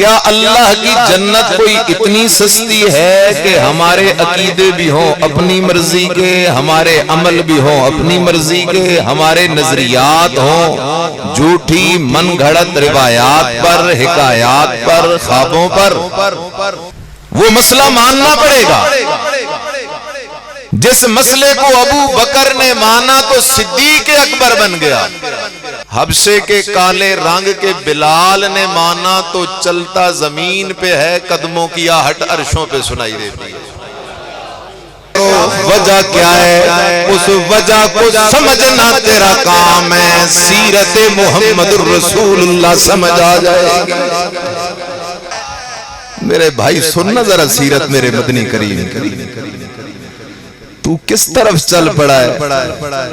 کیا اللہ کی جنت کوئی اتنی سستی ہے کہ ہمارے عقیدے بھی ہوں اپنی مرضی کے، ہمارے عمل بھی ہوں اپنی مرضی کے، ہمارے نظریات ہوں جھوٹی من گھڑت روایات پر، حکایات پر، خوابوں پر؟ وہ مسئلہ ماننا پڑے گا۔ جس مسئلے کو ابو بکر نے مانا تو صدیق اکبر بن گیا، حبشے کے کالے رنگ کے بلال نے مانا تو چلتا زمین پہ ہے، قدموں کی آہٹ عرشوں پہ سنائی دیتی ہے۔ وجہ کیا ہے؟ اس وجہ کو سمجھنا تیرا کام ہے، سیرت محمد الرسول اللہ سمجھ آ جائے گی۔ میرے بھائی سننا ذرا سیرت میرے مدنی کریم، تو کس طرف چل پڑا ہے؟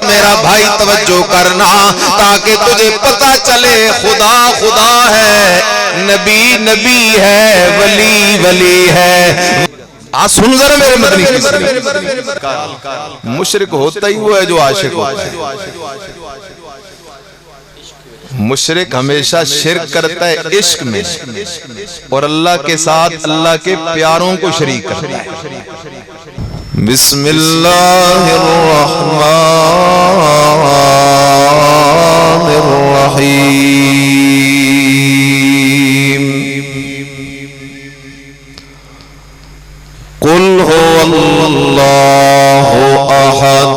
میرا بھائی توجہ کرنا تاکہ تجھے پتا چلے خدا خدا ہے، نبی نبی ہے، ولی ولی ہے۔ آج سن ذرا میرے مدنی کی، مشرک ہوتا ہی وہ ہے جو عاشق ہوتا ہے۔ مشرک ہمیشہ شرک کرتا ہے عشق میں، اور اللہ کے ساتھ اللہ کے پیاروں کو شریک کرتا ہے۔ بسم اللہ الرحمن الرحیم۔ قل هو اللہ احد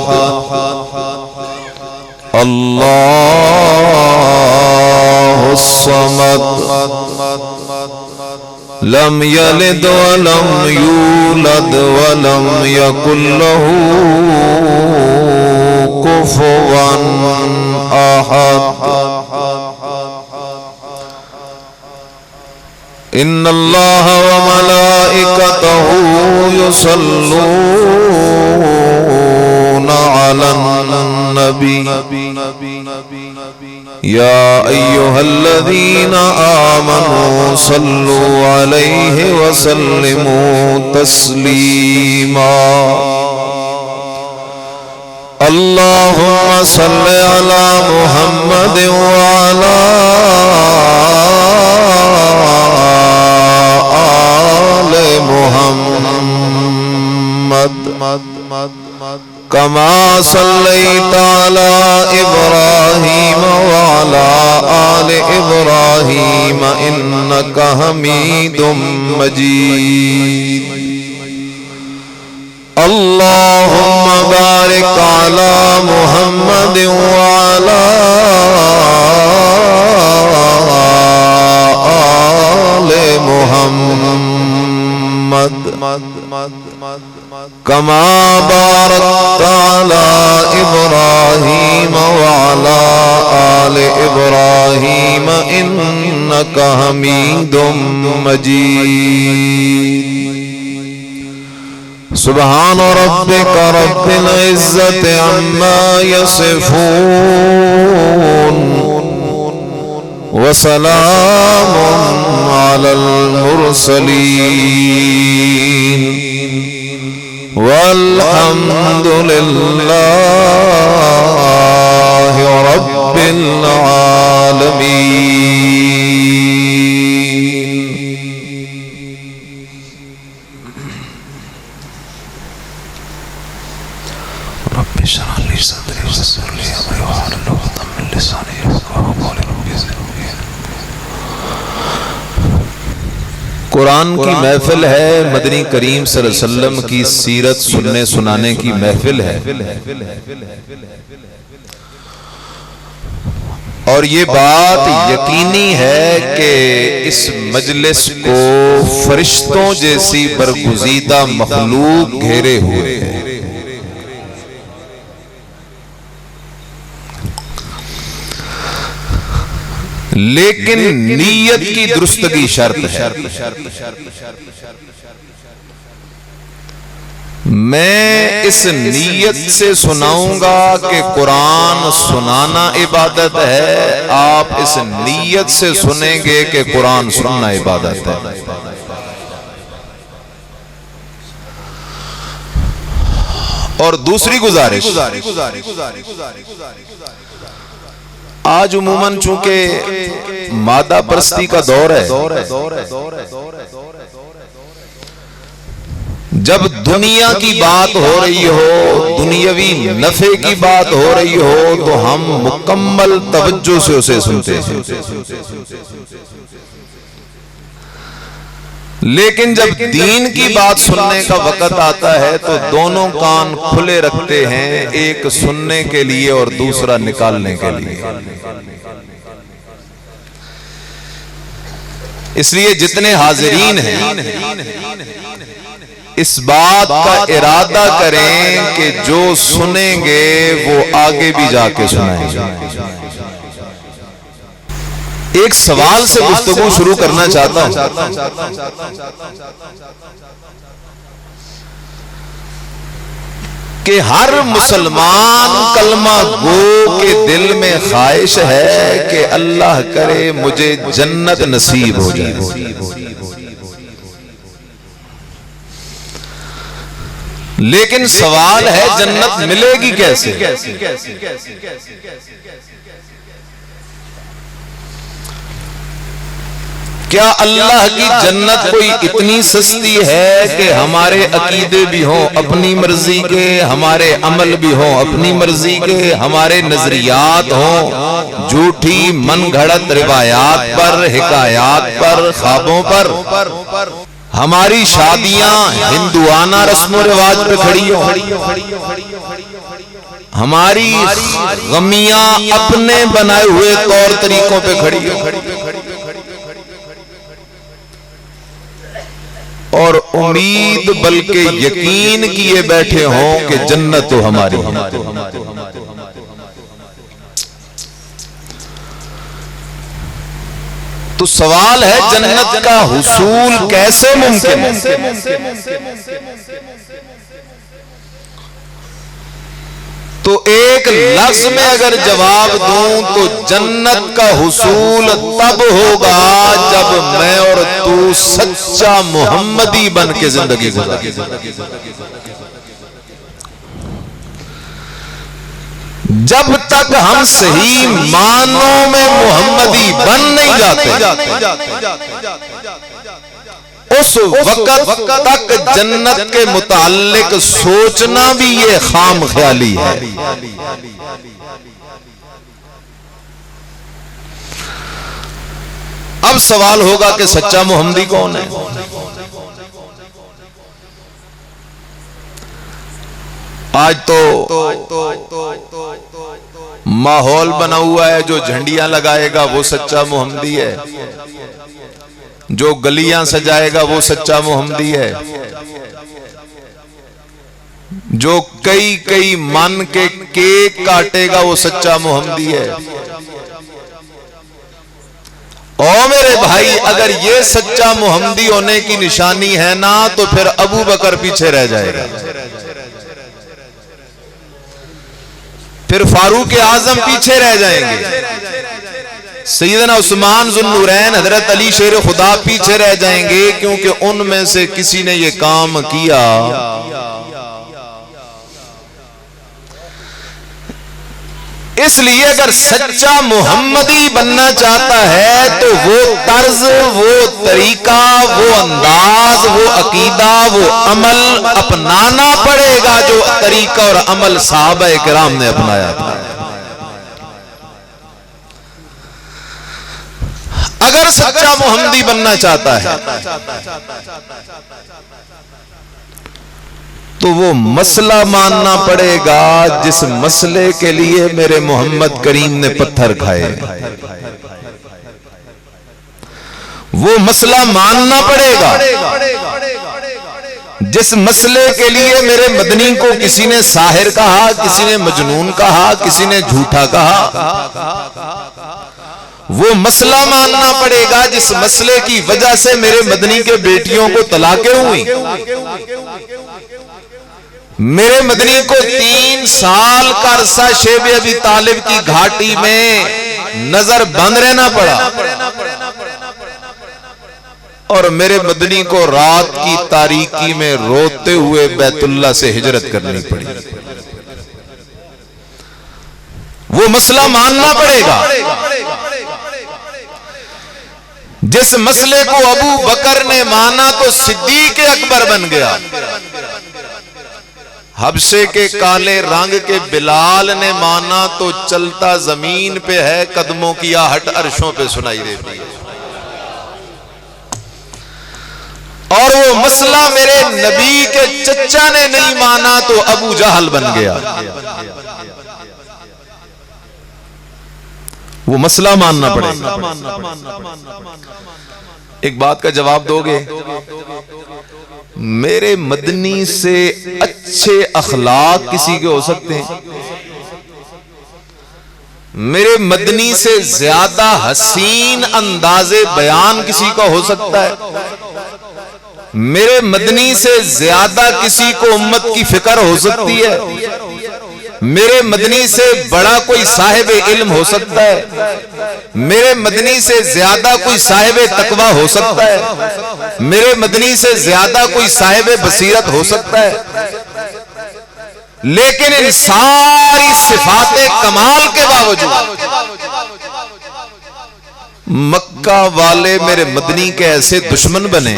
اللہ الصمد لم یلد ولم یولد ولم یکن له کفوا احد۔ ان اللہ وملائکتہ یصلون علی النبی یا ایہا الذین آمنوا صلوا علیہ وسلموا تسلیما۔ اللہم صل علی محمد وعلی آل محمد کما صلیت علی ابراہیم وعلی آل ابراہیم انک حمید مجید۔ اللہم بارک علی محمد وعلی آل محمد کما بارکت علی ابراہیم وعلی آل ابراہیم انک حمید مجید۔ سبحان ربک رب العزت عما یصفون وسلام علی المرسلین والحمد للہ رب العالمین۔ رب اشرح لي صدري ويسر لي امري واحلل عقدة من لساني يفقهوا قولي۔ قرآن کی محفل ہے، مدنی کریم صلی اللہ علیہ وسلم کی سیرت سننے سنانے کی محفل ہے، اور یہ بات یقینی ہے کہ اس مجلس کو فرشتوں جیسی برگزیدہ مخلوق گھیرے ہوئے ہیں۔ لیکن نیت کی درستگی شرط ہے۔ میں اس نیت سے سناؤں گا کہ قرآن سنانا عبادت ہے، آپ اس نیت سے سنیں گے کہ قرآن سننا عبادت ہے۔ اور دوسری گزارش، آج عموماً چونکہ مادہ پرستی کا دور ہے، جب دنیا کی بات ہو رہی ہو، دنیاوی نفع کی بات ہو رہی ہو، تو ہم مکمل توجہ سے اسے سنتے ہیں، لیکن جب دین کی بات سننے کا وقت آتا ہے تو دونوں کان کھلے رکھتے ہیں، ایک سننے کے لیے اور دوسرا نکالنے کے لیے۔ اس لیے جتنے حاضرین ہیں اس بات کا ارادہ کریں کہ جو سنیں گے وہ آگے بھی جا کے سنائیں گے۔ ایک سوال سے گفتگو شروع کرنا چاہتا ہوں کہ ہر مسلمان کلمہ گو کے دل میں خواہش ہے کہ اللہ کرے مجھے جنت نصیب ہو جائے، لیکن سوال ہے جنت ملے گی کیسے؟ کیا اللہ کی جنت کوئی اتنی سستی ہے کہ ہمارے عقیدے بھی ہوں اپنی مرضی کے، ہمارے عمل بھی ہوں اپنی مرضی کے، ہمارے نظریات ہوں جھوٹی من گھڑت روایات پر، حکایات پر، خوابوں پر، ہماری شادیاں ہندوانہ رسم و رواج پہ کھڑی ہوں، ہماری غمیاں اپنے بنائے ہوئے طور طریقوں پہ کھڑی ہوں، اور امید بلکہ یقین کیے بیٹھے ہوں کہ جنت تو ہماری ہے۔ تو سوال ہے جنت کا حصول کیسے ممکن ہے؟ تو ایک لفظ میں اگر جواب دوں تو جنت کا حصول تب ہوگا جب میں اور تو سچا محمدی بن کے زندگی گزارے۔ جب تک ہم صحیح معنوں میں محمدی بن نہیں جاتے اس وقت تک جنت کے متعلق سوچنا بھی یہ خام خیالی ہے۔ اب سوال ہوگا کہ سچا محمدی کون ہے؟ آج تو ماحول بنا ہوا ہے، جو جھنڈیاں لگائے گا وہ سچا محمدی ہے، جو گلیاں سجائے گا وہ سچا محمدی ہے، جو کئی من کے کیک کاٹے گا وہ سچا محمدی ہے۔ او میرے بھائی، اگر یہ سچا محمدی ہونے کی نشانی ہے نا تو پھر ابو بکر پیچھے رہ جائے گا، پھر فاروق اعظم پیچھے رہ جائیں گے، سیدنا عثمان ذو النورین حضرت علی شیر خدا پیچھے رہ جائیں گے، کیونکہ ان میں سے کسی نے یہ کام کیا۔ اس لیے اگر سچا محمدی بننا چاہتا ہے تو وہ طرز، وہ طریقہ، وہ انداز، وہ عقیدہ، وہ عمل اپنانا پڑے گا جو طریقہ اور عمل صحابہ کرام نے اپنایا تھا۔ اگر سچا محمدی بننا چاہتا ہے تو وہ مسئلہ ماننا پڑے گا جس مسئلے کے لیے میرے محمد کریم نے پتھر کھائے، وہ مسئلہ ماننا پڑے گا جس مسئلے کے لیے میرے مدنی کو کسی نے ساحر کہا، کسی نے مجنون کہا، کسی نے جھوٹا کہا، وہ مسئلہ ماننا پڑے گا جس مسئلے کی وجہ سے میرے مدنی کے بیٹیوں کو طلاقیں ہوئی، میرے مدنی کو 3 سال کا عرصہ شیب ابی طالب کی گھاٹی میں نظر بند رہنا پڑا، اور میرے مدنی کو رات کی تاریکی میں روتے ہوئے بیت اللہ سے ہجرت کرنی پڑی، وہ مسئلہ ماننا پڑے گا۔ جس مسئلے کو ابو بکر نے مانا تو صدیق اکبر بن گیا، حبشے کے کالے رنگ کے بلال نے مانا تو چلتا زمین پہ ہے، قدموں کی آہٹ عرشوں پہ سنائی دیتی ہے۔ اور وہ مسئلہ میرے نبی کے چچا نے نہیں مانا تو ابو جہل بن گیا۔ وہ مسئلہ ماننا پڑے گا۔ ایک بات کا جواب دو گے؟ میرے مدنی سے اچھے اخلاق کسی کے ہو سکتے ہیں؟ میرے مدنی سے زیادہ حسین انداز بیان کسی کا ہو سکتا ہے؟ میرے مدنی سے زیادہ کسی کو امت کی فکر ہو سکتی ہے؟ میرے مدنی سے بڑا کوئی صاحب علم ہو سکتا ہے؟ میرے مدنی سے زیادہ کوئی صاحب تقوی ہو سکتا ہے؟ میرے مدنی سے زیادہ کوئی صاحب بصیرت ہو سکتا ہے؟ لیکن ان ساری صفات کمال کے باوجود مکہ والے میرے مدنی کے ایسے دشمن بنے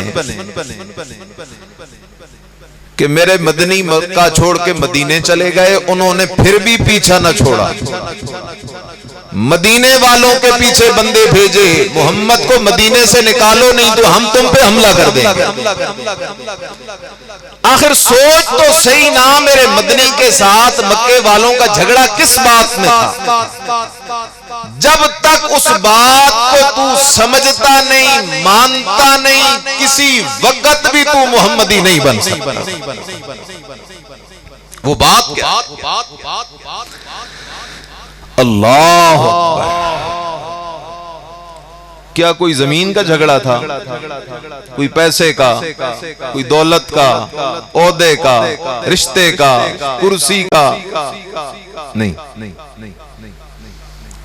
کہ میرے مدنی مکہ چھوڑ کے مدینے چلے گئے، انہوں نے پھر بھی پیچھا نہ چھوڑا۔ مدینے والوں کے پیچھے بندے بھیجے، محمد کو مدینے سے نکالو نہیں تو ہم تم پہ حملہ کر دیں گے۔ آخر سوچ تو صحیح نہ، میرے مدنی کے ساتھ مکے والوں کا جھگڑا کس بات میں تھا؟ جب تک اس بات کو تو سمجھتا نہیں، مانتا نہیں، کسی وقت بھی تو محمدی نہیں بن سکتا۔ وہ بات کیا؟ اللہ اکبر! کیا کوئی زمین کا جھگڑا تھا؟ کوئی پیسے کا، کوئی دولت کا، عہدے کا، رشتے کا، کرسی کا؟ نہیں۔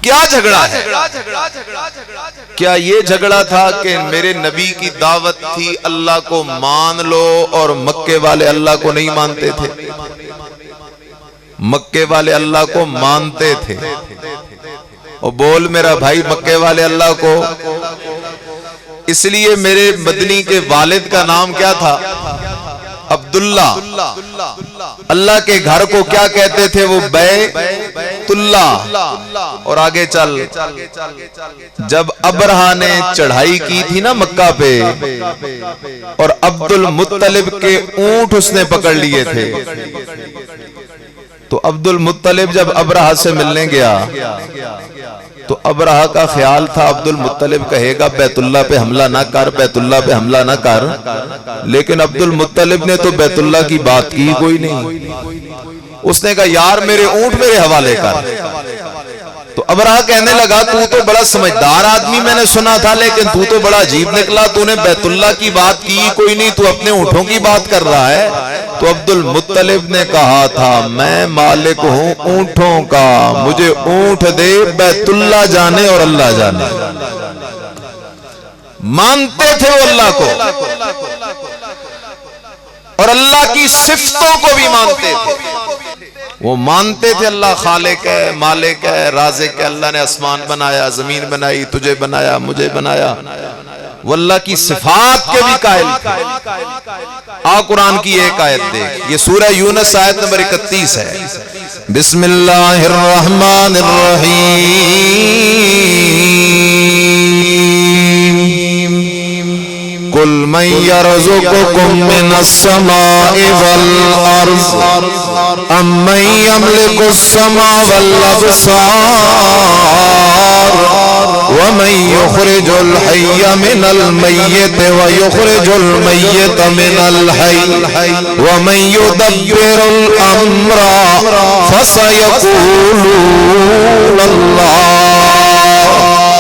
کیا جھگڑا ہے؟ کیا یہ جھگڑا تھا کہ میرے نبی کی دعوت تھی اللہ کو مان لو اور مکے والے اللہ کو نہیں مانتے تھے؟ مکے والے اللہ کو مانتے تھے۔ اور بول میرا بھائی، مکے والے اللہ کو، اس لیے میرے مدنی کے والد کا نام کیا تھا؟ عبداللہ۔ اللہ کے گھر کو کیا کہتے تھے وہ؟ بیت اللہ۔ اور آگے چل، جب ابرہا نے چڑھائی کی تھی نا مکہ پہ، اور عبد المطلب کے اونٹ اس نے پکڑ لیے تھے، تو عبد المطلب جب ابرہا سے ملنے گیا تو ابرہا کا خیال تھا عبد المطلب کہے گا بیت اللہ پہ حملہ نہ کر، بیت اللہ پہ حملہ نہ کر، لیکن عبد المطلب نے تو بیت اللہ کی بات کی کوئی نہیں۔ اس نے کہا یار میرے اونٹ میرے حوالے کر۔ تو ابرہا کہنے لگا تو تو بڑا سمجھدار آدمی میں نے سنا تھا، لیکن تو تو بڑا عجیب نکلا، تو نے بیت اللہ کی بات کی کوئی نہیں، تو اپنے اونٹوں کی بات کر رہا ہے۔ تو عبد المطلب نے کہا تھا میں مالک ہوں اونٹوں کا، مجھے اونٹ دے، بیت اللہ جانے اور اللہ جانے۔ مانتے تھے وہ اللہ کو اور اللہ کی صفتوں کو بھی مانتے تھے۔ وہ مانتے تھے اللہ خالق ہے، مالک ہے، رازق ہے، اللہ نے آسمان بنایا، زمین بنائی، تجھے بنایا، مجھے بنایا۔ وہ اللہ کی صفات کے بھی قائل تھے۔ آ قرآن کی ایک آیت دیکھ، یہ سورہ یونس آیت نمبر 31 ہے۔ بسم اللہ الرحمن الرحیم، قل من یرزقکم من السماء والارض امن یملک السمع والابصار ومن یخرج الحی من المیت ویخرج المیت من الحی ومن یدبر الامر فسیقولون اللہ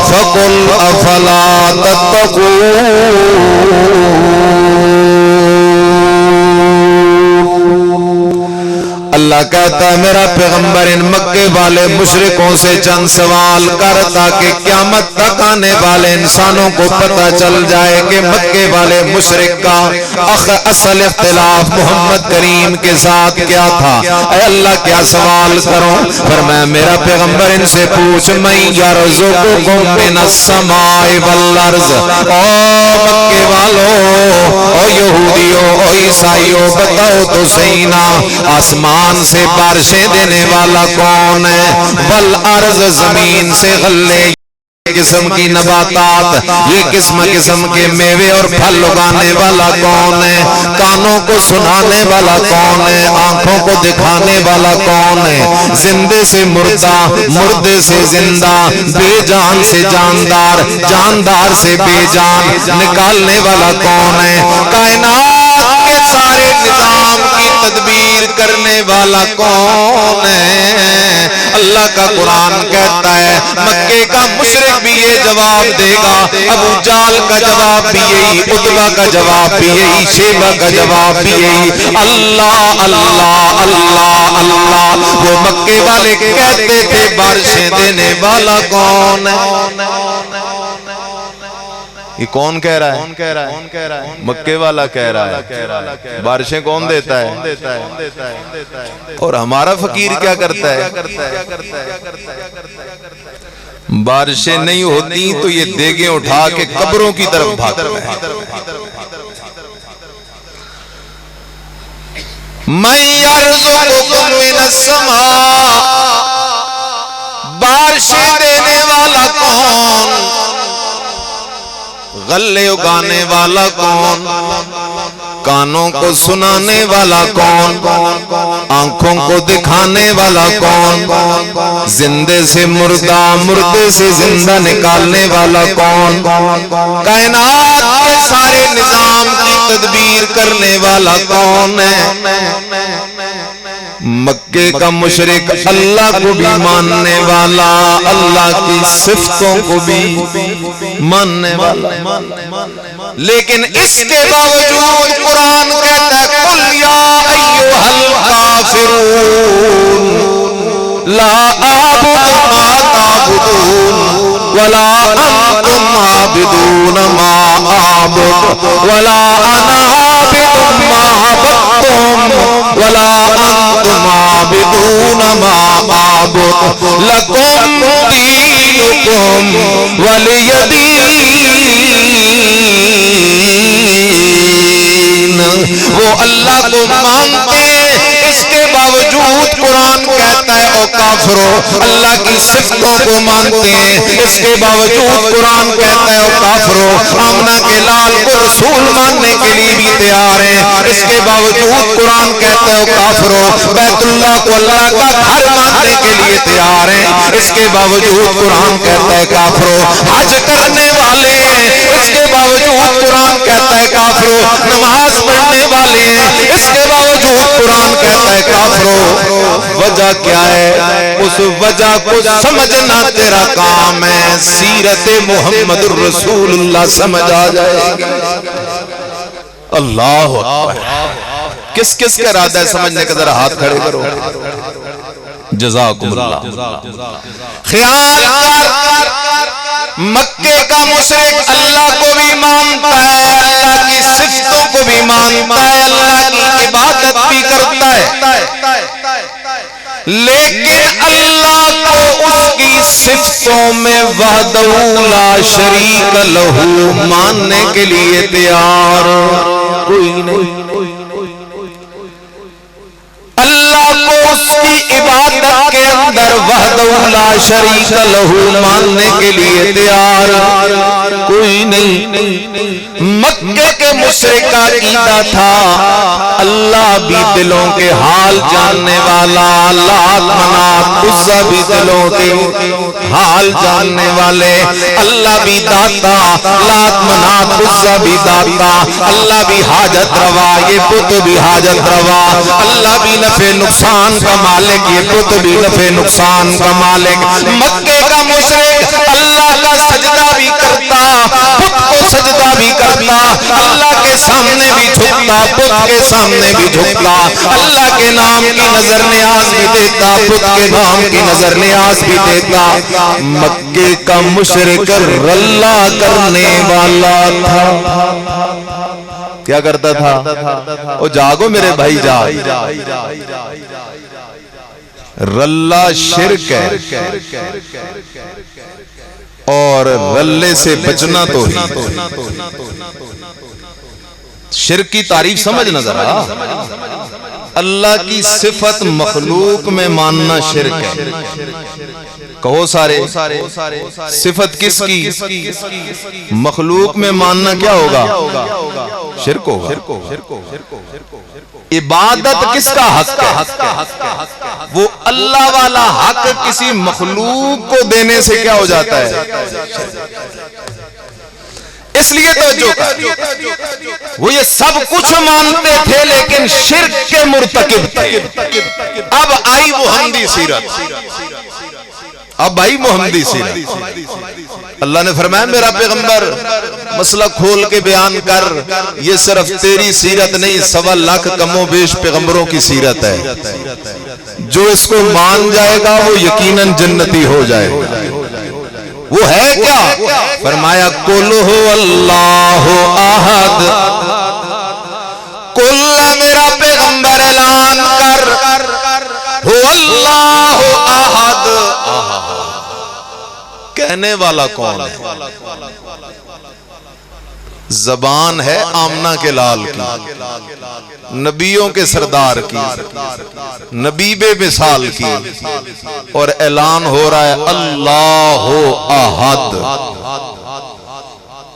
فقل افلا تتقون۔ اللہ کہتا ہے میرا پیغمبر ان مکے والے مشرکوں سے چند سوال کر تاکہ قیامت تک آنے والے انسانوں کو پتہ چل جائے کہ مکے والے مشرک کا اصل اختلاف محمد کریم کے ساتھ کیا تھا۔ اے اللہ کیا سوال کروں؟ فرمایا میرا پیغمبر ان سے پوچھ من یرزقکم من السماء والارض، او مکے والو، او یہودیوں، او عیسائیوں، بتاؤ تو صحیح نا آسمان سے بارشیں دینے والا کون ہے؟ والارض زمین سے غلے قسم کی نباتات، یہ قسم قسم کے میوے اور پھل اگانے والا کون ہے؟ کانوں کو سنانے والا کون ہے؟ آنکھوں کو دکھانے والا کون ہے؟ زندے سے مردہ، مردے سے زندہ، بے جان سے جاندار، جاندار سے بے جان نکالنے والا کون ہے؟ کائنات کے سارے نظام کی تدبیر کرنے والا کون ہے؟ اللہ کا قرآن کہتا ہے مکے کا مشرک بھی یہ جواب دے گا، ابو جال کا جواب بھی یہی، عتبہ کا جواب بھی یہی، شیبہ کا جواب بھی یہی، اللہ اللہ اللہ اللہ۔ وہ مکے والے کہتے تھے بارشیں دینے والا کون ہے؟ یہ کون کہہ رہا ہے؟ مکے والا کہہ رہا ہے بارشیں کون دیتا ہے؟ اور ہمارا فقیر کیا کرتا ہے؟ بارشیں نہیں ہوتی تو یہ دیگیں اٹھا کے قبروں کی طرف بھاگتا ہے۔ من یرزقکم من السماء، بارشیں دینے والا کون؟ غلے اگانے والا کون؟ کانوں کو سنانے والا کون؟ آنکھوں کو دکھانے والا کون؟ زندے سے مردہ، مردے سے زندہ نکالنے والا کون؟ کائنات کے سارے نظام کی تدبیر کرنے والا کون ہے؟ مکے کا مشرک اللہ کو بھی ماننے والا، اللہ کی صفتوں کو بھی ماننے والا، لیکن اس کے باوجود قرآن کہتا ہے قل یا ایھا الکافرون لا اعبد ما تعبدون ولا انتم عابدون ما اعبد ولا انا عابد ما عبدتم ولا انتم عابدون ما اعبد لکم دینکم ولی دین۔ وہ اللہ کو مانتے اس کے باوجود قرآن کہتا ہے او کافرو، اللہ کی صفتوں کو مانتے ہیں اس کے باوجود قرآن کہتا ہے او کافرو، آمنہ کے لال کو رسول ماننے کے لیے بھی تیار ہیں اس کے باوجود قرآن کہتا ہے او کافرو، بیت اللہ کو اللہ کا گھر ماننے کے لیے تیار ہیں اس کے باوجود قرآن کہتا ہے کافرو، حج کرنے والے ہیں اس کے باوجود قرآن کہتا ہے کافرو، نماز پڑھنے والے ہیں اس کے باوجود قرآن کہتا ہے کافرو۔ وجہ کیا ہے؟ اس وجہ کو سمجھنا تیرا کام ہے، سیرت محمد الرسول اللہ سمجھ آ جائے گا۔ اللہ اکبر۔ کس کس کا ارادہ ہے سمجھنے کا؟ ذرا ہاتھ کھڑے کرو۔ جزاکم اللہ۔ خیال کر مکے کا مشرک اللہ کو بھی مانتا ہے، اللہ کی صفتوں کو بھی مانتا ہے، اللہ کی عبادت بھی کرتا ہے، لیکن اللہ کو اس کی صفتوں میں وحدہ لا شریک لہ ماننے کے لیے تیار کوئی نہیں۔ اللہ کو اس کی عبادت کے اندر وحدہ لا شریک لہ ماننے کے لیے تیار کوئی نہیں۔ مکے کے مشرک کا عقیدہ تھا اللہ بھی دلوں کے حال جاننے والا، لات منات عزا بھی دلوں کے حال جاننے والے، اللہ بھی داتا، لات منات عزا بھی داتا، اللہ بھی حاجت روا، یہ بت بھی حاجت روا، اللہ بھی نفع نقصان کا مالک، یہ بت بھی نفع نقصان کا مالک۔ مکے کا مشرک اللہ کا سجدہ بھی کرتا، بت کو سجدہ بھی کرتا، اللہ کے سامنے بھی جھکتا، بت کے سامنے بھی جھکتا، اللہ کے نام کی نظر نیاز بھی دیتا، بت کے نام کی نظر نیاز بھی دیتا۔ مکے کا مشرک رلا کرنے والا تھا۔ کیا کرتا تھا؟ او جاگو میرے بھائی جاگ، رلا شرک ہے اور رلے سے بچنا تو ہی۔ شرک کی تعریف سمجھ نظر آ، اللہ کی صفت مخلوق میں ماننا شرک ہے۔ کہو سارے، صفت کس کی؟ مخلوق میں ماننا کیا ہوگا؟ شرک ہوگا۔ عبادت کس کا حق ہے؟ وہ اللہ والا حق کسی مخلوق کو دینے سے کیا ہو جاتا ہے؟ اس لیے توجہ کر، وہ یہ سب کچھ مانتے تھے لیکن شرک کے مرتکب تھے۔ اب آئی محمدی سیرت، اب آئی محمدی سیرت۔ اللہ نے فرمایا میرا پیغمبر مسئلہ کھول کے بیان کر، یہ صرف تیری سیرت نہیں، 1.25 لاکھ کم و بیش پیغمبروں کی سیرت ہے۔ جو اس کو مان جائے گا وہ یقیناً جنتی ہو جائے گا۔ وہ ہے کیا؟ فرمایا قل ہو اللہ احد، قل میرا پیغمبر اعلان کر، ہو اللہ احد۔ کہنے والا کون ہے؟ زبان ہے آمنہ کے لال کی، نبیوں کے سردار کی، نبی بے مثال کی، اور اعلان ہو رہا ہے اللہ احد،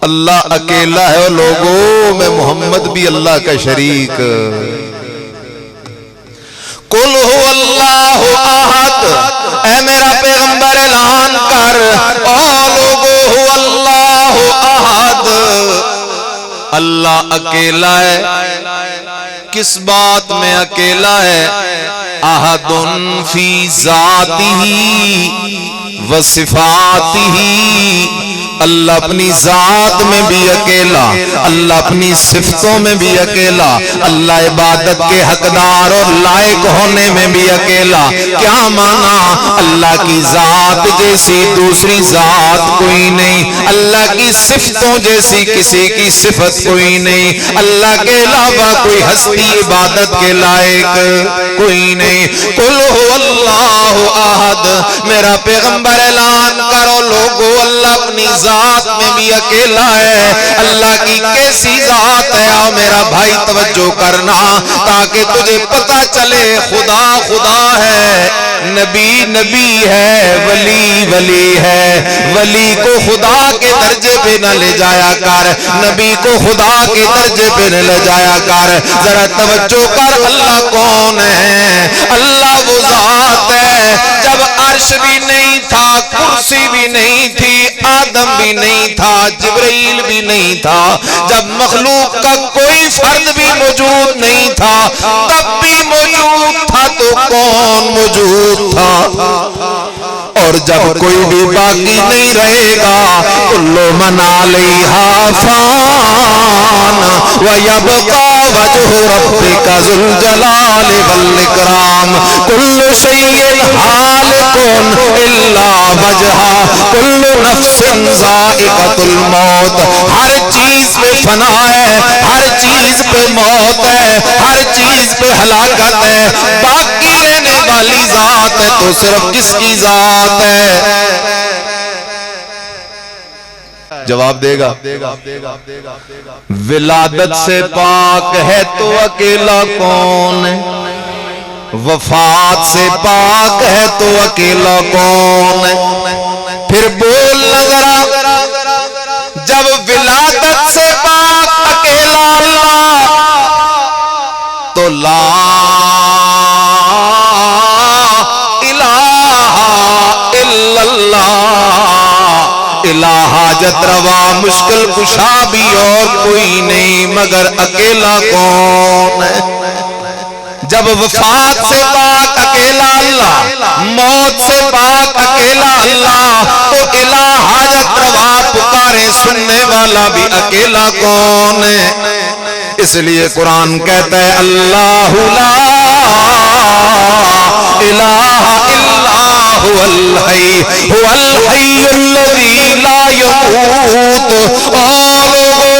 اللہ اکیلا ہے۔ اور لوگوں میں محمد بھی اللہ کا شریک۔ قل هو اللہ احد، اے میرا پیغمبر اعلان کر، او لوگو هو اللہ احد، اللہ اکیلا ہے۔ کس بات میں اکیلا ہے؟ احد فی ذاتہ و صفاتہ، اللہ اپنی ذات میں بھی اکیلا، اللہ اپنی صفتوں میں بھی اکیلا، اللہ عبادت کے حقدار اور لائق ہونے میں بھی اکیلا۔ کیا مانا؟ اللہ کی ذات جیسی دوسری ذات کوئی نہیں، اللہ کی صفتوں جیسی کسی کی صفت کوئی نہیں، اللہ کے علاوہ کوئی ہستی عبادت کے لائق کوئی نہیں۔ قل هو اللہ احد، میرا پیغمبر اعلان کرو لوگو اللہ اپنی ذات میں بھی اکیلا ہے۔ اللہ کی کیسی ذات ہے؟ آؤ میرا بھائی توجہ کرنا تاکہ تجھے پتہ چلے خدا خدا ہے، نبی نبی ہے، ولی ولی ہے۔ ولی کو خدا کے درجے پہ نہ لے جایا کر، نبی کو خدا کے درجے پہ نہ لے جایا کر۔ ذرا توجہ کر، اللہ کون ہے؟ اللہ وہ ذات ہے، جب عرش بھی نہیں تھا، کرسی بھی نہیں تھی، آدم بھی نہیں تھا، جبرائیل بھی نہیں تھا، جب مخلوق کا کوئی فرد بھی موجود نہیں تھا، تب بھی موجود تھا تو کون موجود تھا؟ اور جب کوئی بھی باقی نہیں رہے گا، کل من علیہا فان ویبقى وجہ ربک ذو الجلال والاکرام، کل شیء ہالک الا وجہہ، کل نفس ذائقۃ الموت۔ ہر چیز پہ فنا ہے، ہر چیز پہ موت ہے، ہر چیز پہ ہلاکت ہے، باقی رہنے والی ذات ہے تو صرف کس کی ذات ہے؟ جواب دے گا، ولادت سے پاک ہے تو اکیلا کون ہے؟ وفات سے پاک ہے تو اکیلا کون ہے؟ پھر بول ذرا، جب ولادت سے پاک اکیلا اللہ تو لا الہ الا اللہ، الہ حاجت روا مشکل کشا بھی اور کوئی نہیں مگر اکیلا کون ہے؟ جب وفات سے پاک اکیلا اللہ، موت سے پاک اکیلا اللہ، تو الہ حاجت روا پکارے سننے والا بھی اکیلا کون ہے؟ اس لیے قرآن کہتا ہے اللہ لا الہ الا هو الحی الذی لا یموت. لوگو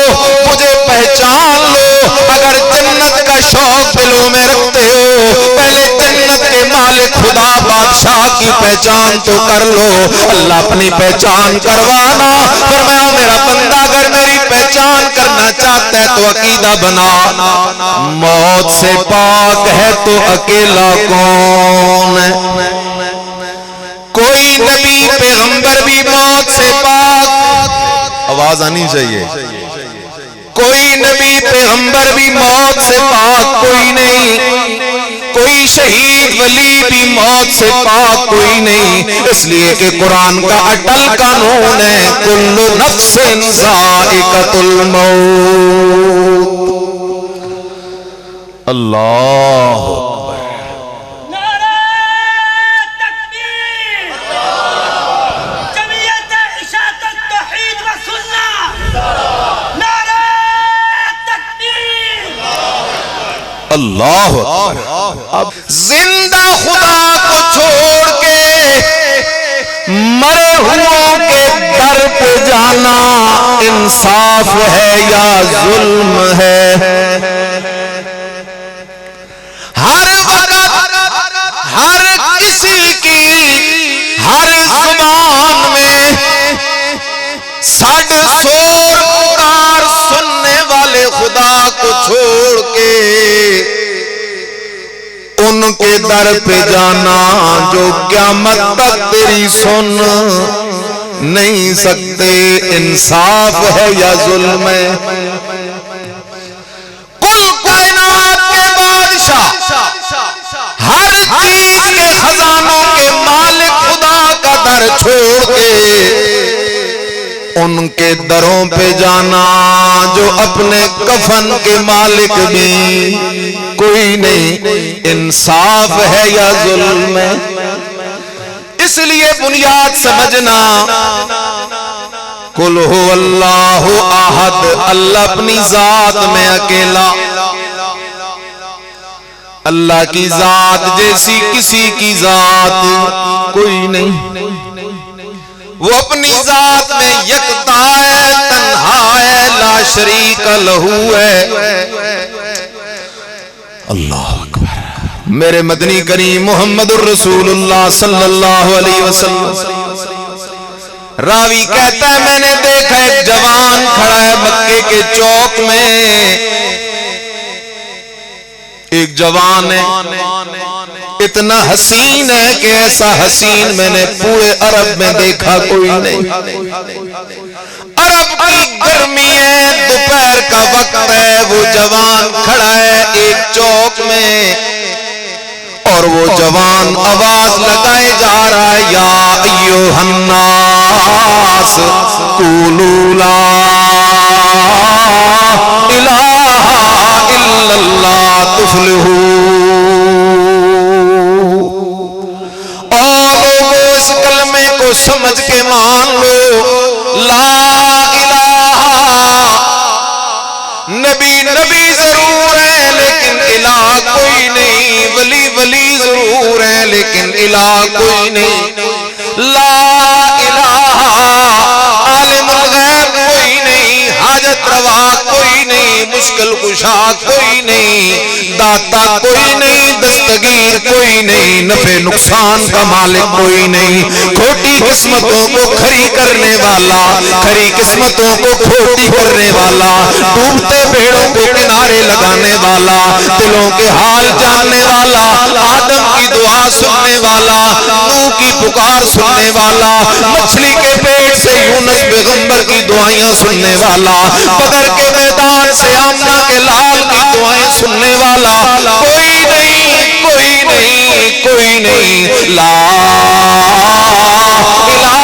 مجھے پہچان لو، اگر جنت کا شوق دلوں میں رکھتے ہو پہلے جنت کے مالک خدا بادشاہ کی پہچان تو کر لو. اللہ اپنی پہچان کروانا فرمایا میرا بندہ اگر میری پہچان کرنا چاہتا ہے تو عقیدہ بنا. موت سے پاک ہے تو اکیلا کون ہے؟ کوئی نبی پیغمبر بھی موت سے پاک، آواز آنی چاہیے، کوئی نبی پیغمبر بھی موت سے پاک کوئی نہیں، کوئی شہید ولی بھی موت سے پاک کوئی نہیں. اس لیے کہ قرآن کا اٹل قانون ہے کل نفس ذائقۃ الموت. اللہ اللہ. اب زندہ خدا کو چھوڑ کے مرے ہوں کے در پہ جانا انصاف ہے یا ظلم ہے؟ ہر وقت ہر کسی کی ہر زبان میں سڈ سور پکار سننے والے خدا کو چھوڑ کے ان کے در پہ جانا جو قیامت تک تیری سن نہیں سکتے انصاف ہے یا ظلم ہے؟ کل کائنات کے بادشاہ ہر چیز کے خزانوں کے مالک خدا کا در چھوڑ کے ان کے دروں پہ جانا جو اپنے کفن کے مالک بھی کوئی نہیں انصاف ہے یا ظلم ہے؟ اس لیے بنیاد سمجھنا قل هو اللہ احد، اللہ اپنی ذات میں اکیلا، اللہ کی ذات جیسی کسی کی ذات کوئی نہیں. وہ اپنی ذات میں یکتا ہے، تنہا ہے، لا شریک لہو ہے. اللہ اکبر. میرے مدنی کریم محمد الرسول اللہ صلی اللہ علیہ وسلم راوی کہتا ہے میں نے دیکھا ایک جوان کھڑا ہے مکے کے چوک میں. ایک جوان ہے اتنا حسین ہے کہ ایسا حسین میں نے پورے عرب میں دیکھا کوئی نہیں. عرب کی گرمی ہے، دوپہر کا وقت ہے، وہ جوان کھڑا ہے ایک چوک میں اور وہ جوان آواز لگائے جا رہا ہے یا ایھا الناس قولوا لا الہ الا اللہ تفلحوا. اور لوگوں اس کلمے کو سمجھ کے مان لو، لا الہ، نبی نبی ضرور ہے لیکن الہ کوئی نہیں، ولی ولی ضرور ہے لیکن الہ کوئی نہیں. لا الہ، عالم الغیب کوئی نہیں، حاجت روا کوئی نہیں، مشکل کشا کوئی نہیں، داتا کوئی نہیں، دستگیر کوئی نہیں، نفع نقصان کا مالک کوئی نہیں، کھوٹی قسمتوں کو کھری کرنے والا، کھری قسمتوں کو کھوٹی کرنے والا، ڈوبتے پیڑوں کو کنارے لگانے والا، دلوں کے حال جاننے والا، آدم کی دعا سننے والا، نوح کی پکار سننے والا، مچھلی کے پیٹ سے یونس پیغمبر کی دعائیں سننے والا، بدر کے میدان سے آمنہ کے لال کی دعائیں سننے والا کوئی نہیں، کوئی نہیں، کوئی نہیں. لا الہ،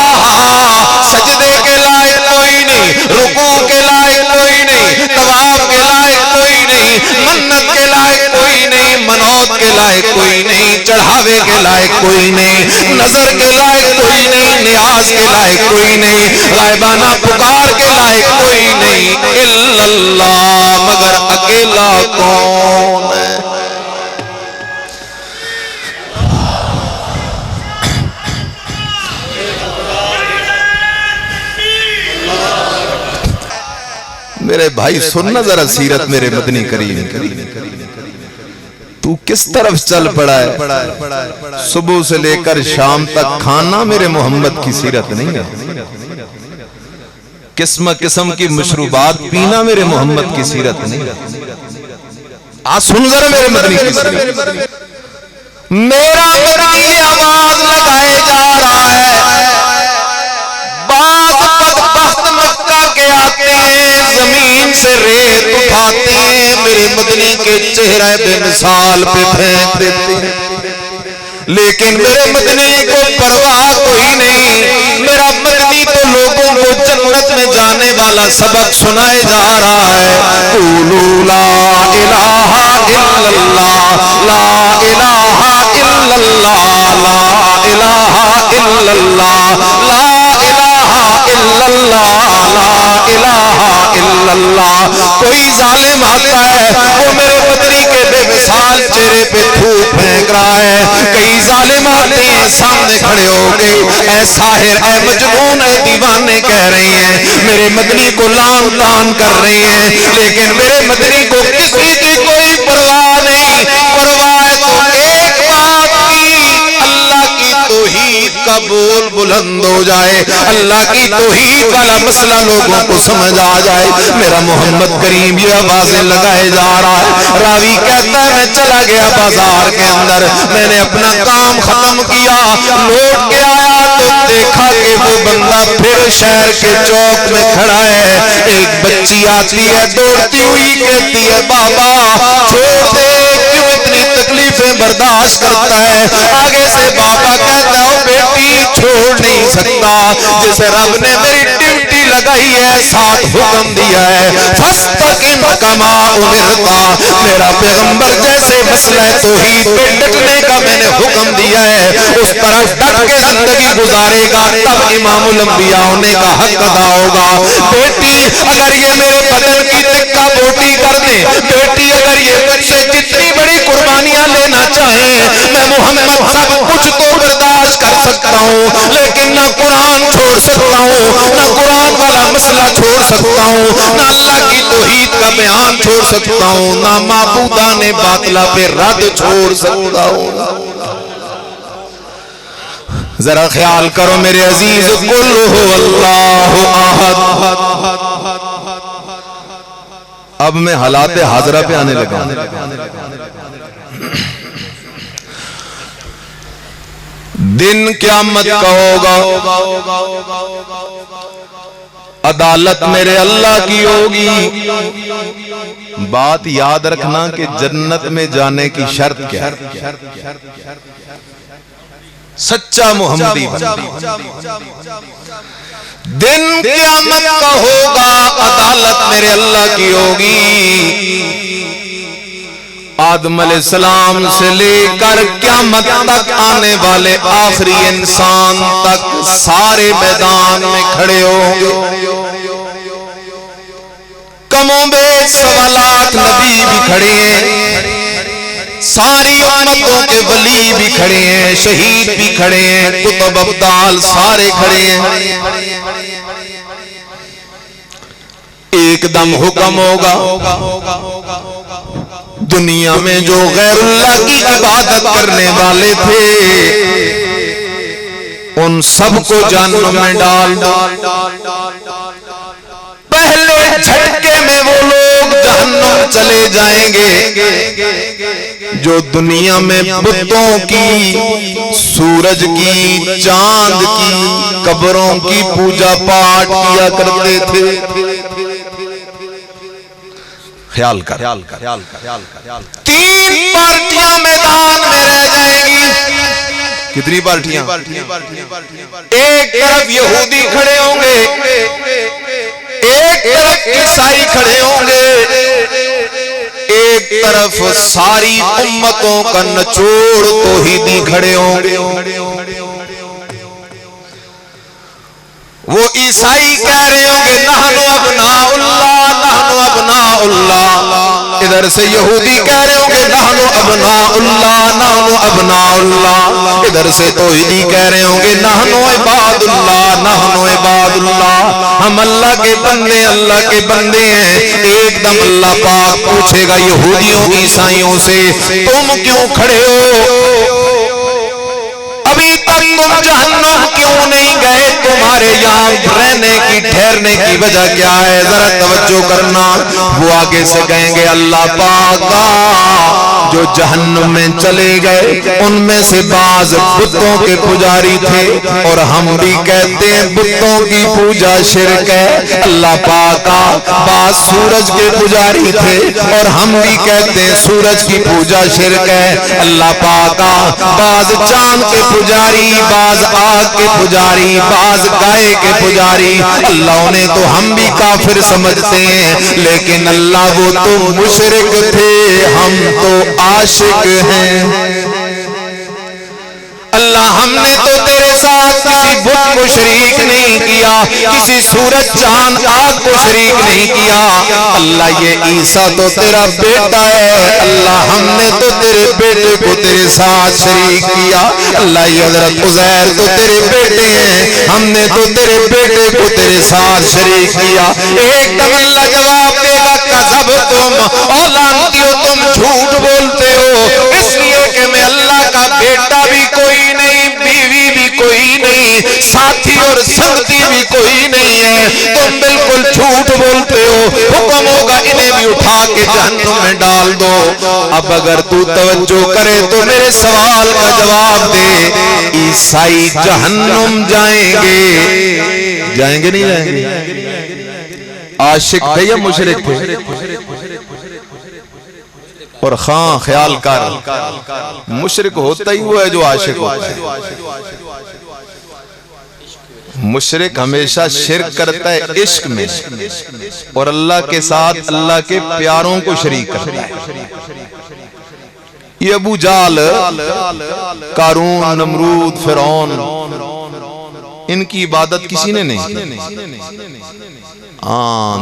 سجدے کے لائق کوئی نہیں، رکوع کے لائق کوئی نہیں، طواف کے لائق کوئی نہیں، منت کے لائق کوئی نہیں، منوت کے لائق کوئی نہیں، چڑھاوے کے لائق کوئی نہیں، نظر کے لائق کوئی نہیں، نیاز کے لائق کوئی نہیں، غائبانہ پکار کے لائق کوئی نہیں، الا اللہ، مگر اکیلا میرے بھائی سننا ذرا سیرت میرے مدنی کریم تو کس طرف چل پڑا ہے؟ صبح سے لے کر شام تک کھانا میرے محمد کی سیرت نہیں ہے، قسم قسم کی مشروبات پینا میرے محمد کی سیرت نہیں ہے۔ آج سن ذرا میرے مدنی کی سیرت۔ میرا مدنی آواز لگائے جا رہا ہے، بعض بدبخت مکہ کے آتے ہیں، زمین سے ریت اٹھاتے ہیں، میرے مدنی کے چہرے بے مثال پہ پھینک دیتے ہیں، لیکن میرے مدنی کو پرواہ کوئی نہیں۔ میرا مدنی تو لوگوں کو جنت میں جانے والا سبق سنائے جا رہا ہے۔ قولوا لا الہ الا اللہ، لا الہ الا اللہ، لا الہ الا اللہ، لا الہ الا اللہ، لا الہ الا اللہ۔ کوئی ظالم آتا ہے وہ میرے مدنی کے بے مثال چہرے پہ تھوک پھینک رہا ہے، کئی ظالم آتے ہیں سامنے کھڑے ہو گئے، اے ساحر، اے مجنون، اے دیوانے کہہ رہی ہیں، میرے مدنی کو لان تان کر رہی ہیں، لیکن میرے مدنی کو کسی کی کوئی پرواہ نہیں۔ پرواہ تو ایک بات کی، اللہ کی توحید کا بول بلند ہو جائے، اللہ کی توحید والا مسئلہ لوگوں کو سمجھ آ جائے۔ میرا محمد کریم یہ آوازیں لگائے جا رہا ہے۔ راوی کہتا ہے میں چلا گیا بازار کے اندر، میں نے اپنا کام ختم کیا، لوٹ کے آیا تو دیکھا کہ وہ بندہ پھر شہر کے چوک میں کھڑا ہے۔ ایک بچی آتی ہے دوڑتی ہوئی، کہتی ہے بابا چھوڑ دے، کیوں اتنی تکلیفیں برداشت کرتا ہے؟ آگے سے بابا کہتا ہے بیٹی چھوڑ نہیں سکتا، جسے رب نے میری ڈیوٹی لگائی ہے، ساتھ حکم دیا ہے فاستقم کما امرت، میرا پیغمبر جیسے مسئلہ توحید پہ ڈٹنے کا میں نے حکم دیا ہے اس طرح ڈٹ کے زندگی گزارے گا، تب امام الانبیاء ہونے کا حق ادا ہوگا۔ بیٹی اگر یہ میرے بدن کی ٹکا بوٹی کر دیں، بیٹی اگر یہ مجھ سے جتنی بڑی قربانیاں لینا چاہیں، میں محمد سب کچھ تو برداشت کر سکتا ہوں، لیکن نہ قرآن چھوڑ سکتا ہوں، نہ قرآن والا مسئلہ چھوڑ سکتا ہوں، نہ اللہ کی توحید کا بیان چھوڑ سکتا ہوں، نہ معبودان باطلہ پہ رد چھوڑ سکتا ہوں۔ ذرا خیال کرو میرے عزیز، قل هو اللہ احد۔ اب میں حالات حاضرہ پہ آنے لگا۔ دن قیامت کا ہوگا، عدالت میرے اللہ کی ہوگی۔ بات یاد رکھنا کہ جنت میں جانے کی شرط کیا ہے؟ سچا محمدی دن قیامت کا ہوگا، عدالت میرے اللہ کی ہوگی۔ آدم علیہ السلام سے لے کر قیامت تک آنے والے آخری انسان تک سارے میدان میں کھڑے ہوں گے۔ کم و بیش 1.25 لاکھ نبی بھی کھڑے ہیں، ساری امتوں کے ولی بھی کھڑے ہیں، شہید بھی کھڑے ہیں، کتب ابدال سارے کھڑے ہیں۔ ایک دم حکم ہوگا، دنیا میں جو غیر اللہ کی عبادت کرنے والے تھے ان سب کو جہنم میں ڈال دو۔ پہلے جھٹکے میں وہ لوگ جہنم چلے جائیں گے جو دنیا میں بتوں کی، سورج کی، چاند کی، قبروں کی پوجا پاٹ کیا کرتے تھے۔ خیال کر، 3 پارٹیاں میدان میں رہ جائیں گی۔ کتنی پارٹیاں؟ ایک طرف یہودی کھڑے ہوں گے، ایک طرف عیسائی کھڑے ہوں گے، ایک طرف ساری امتوں کا نچوڑ توحیدی کھڑے ہوں گے۔ وہ عیسائی کہہ رہے ہوں گے نحن ابناء اللہ، نحن ابناء اللہ، ادھر سے یہودی کہہ رہے ہوں گے نحن ابناء اللہ نحن ابناء اللہ، ادھر سے توحیدی کہہ رہے ہوں گے نحن عباد اللہ نحن عباد اللہ، ہم اللہ کے بندے اللہ کے بندے ہیں۔ ایک دم اللہ پاک پوچھے گا یہودیوں عیسائیوں سے تم کیوں کھڑے ہو؟ ابھی تک تم جہنم کیوں نہیں گئے؟ تمہارے یہاں رہنے کی ٹھہرنے کی وجہ کیا ہے؟ ذرا توجہ کرنا۔ وہ آگے سے کہیں گے اللہ پاک جو جہنم میں چلے گئے ان میں سے بعض بتوں کے پجاری تھے، اور ہم بھی کہتے ہیں بتوں کی پوجا شرک ہے۔ اللہ پاک بعض سورج کے پجاری تھے اور ہم بھی کہتے ہیں سورج کی پوجا شرک ہے۔ اللہ پاک بعض چاند کے پجاری، بعض آگ کے پجاری، بعض گائے کے پجاری، اللہ انہیں تو ہم بھی کافر سمجھتے ہیں، لیکن اللہ وہ تو مشرک تھے، ہم تو عاشق ہیں۔ اللہ ہم نے تو تیرے ساتھ کسی بت کو شریک نہیں کیا، کسی سورج چاند آگ کو شریک نہیں کیا۔ اللہ یہ عیسیٰ تو تیرا بیٹا ہے، اللہ ہم نے تو تیرے بیٹے کو تیرے ساتھ شریک کیا۔ اللہ یہ حضرت عزیر تو تیرے بیٹے ہیں، ہم نے تو تیرے بیٹے کو تیرے ساتھ شریک کیا۔ ایک دم اللہ جواب دے گا کذب تم اور لعنتیو تم جھوٹ بولتے ہو، اس لیے کہ میں اللہ کا بیٹا بھی کوئی نہیں، بیوی بھی کوئی نہیں، ساتھی اور سنگتی بھی کوئی نہیں ہے، تم بالکل جھوٹ بولتے ہو۔ حکم ہوگا انہیں بھی اٹھا کے جہنم میں ڈال دو۔ اب اگر تو توجہ کرے تو میرے سوال کا جواب دے، عیسائی جہنم جائیں گے؟ جائیں گے نہیں جائیں گے؟ عاشق تھے یا مشرک تھے؟ اور خاں خیال کر مشرک ہوتا ہی وہ ہے جو عاشق ہوتا ہے۔ مشرک ہمیشہ شرک کرتا ہے عشق میں، اور اللہ کے ساتھ اللہ کے پیاروں کو شریک کرتا ہے۔ یہ ابو جال، قارون، نمرود، فرعون، ان کی عبادت کسی نے نہیں۔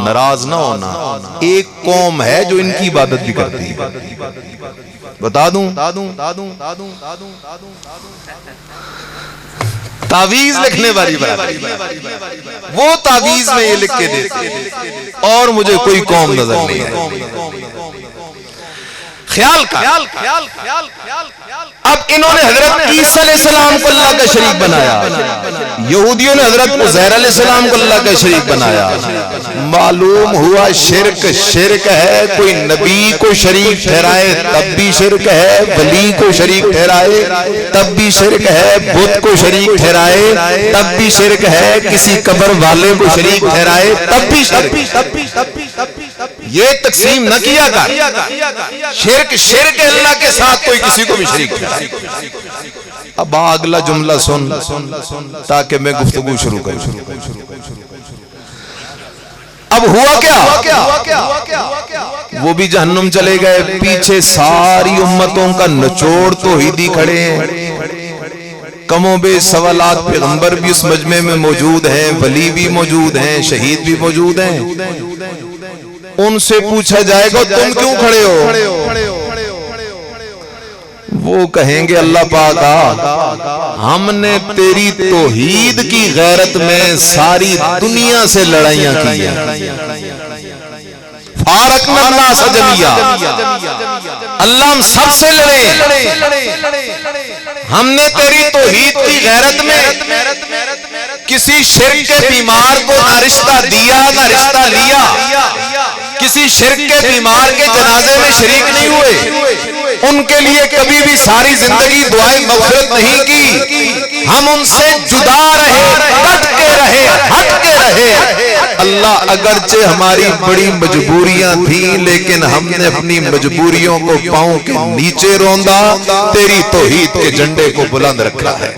ناراض نہ ہونا، ایک قوم ہے جو ان کی عبادت بھی کرتی ہے، بتا دوں۔ تعویذ لکھنے والی بات، وہ تعویذ میں یہ لکھ کے دیتے اور مجھے کوئی قوم نظر نہیں ہے۔ خیال کا اب انہوں نے حضرت عیسیٰ علیہ السلام کو اللہ کا شریک بنایا، یہودیوں نے حضرت عزیر علیہ السلام کو اللہ کا شریک بنایا۔ معلوم ہوا شرک شرک ہے، کوئی نبی کو شریک ٹھہرائے تب بھی شرک ہے، ولی کو شریک ٹھہرائے تب بھی شرک ہے، بت کو شریک ٹھہرائے تب بھی شرک ہے، کسی قبر والے کو شریک ٹھہرائے تب بھی شرک۔ یہ تقسیم نہ کیا کر، شرک شرک اللہ کے ساتھ کوئی کسی کو بھی شریک ٹھہرائے۔ اب اگلا جملہ سن تاکہ میں گفتگو شروع کروں۔ اب ہوا کیا؟ وہ بھی جہنم چلے گئے، پیچھے ساری امتوں کا نچوڑ توحیدی کھڑے ہیں۔ کم و بیش سوالات پیغمبر بھی اس مجمع میں موجود ہیں، ولی بھی موجود ہیں، شہید بھی موجود ہیں۔ ان سے پوچھا جائے گا تم کیوں کھڑے ہو؟ وہ کہیں گے اللہ پاک ہم نے تیری توحید کی غیرت میں ساری دنیا سے لڑائیاں کی ہیں، فارقنا الناس جميعا، اللہ ہم سب سے لڑے، ہم نے تیری توحید کی غیرت میں کسی شرک کے بیمار کو نہ رشتہ دیا نہ رشتہ لیا، کسی شرک کے بیمار کے جنازے میں شریک نہیں ہوئے، ان کے لیے کبھی بھی ساری زندگی دعائیں مغفرت نہیں کی، ہم ان سے جدا رہے، کٹ کے رہے، ہٹ کے رہے۔ اللہ اگرچہ ہماری بڑی مجبوریاں تھیں لیکن ہم نے اپنی مجبوریوں کو پاؤں کے نیچے روندا، تیری توحید کے جھنڈے کو بلند رکھا ہے۔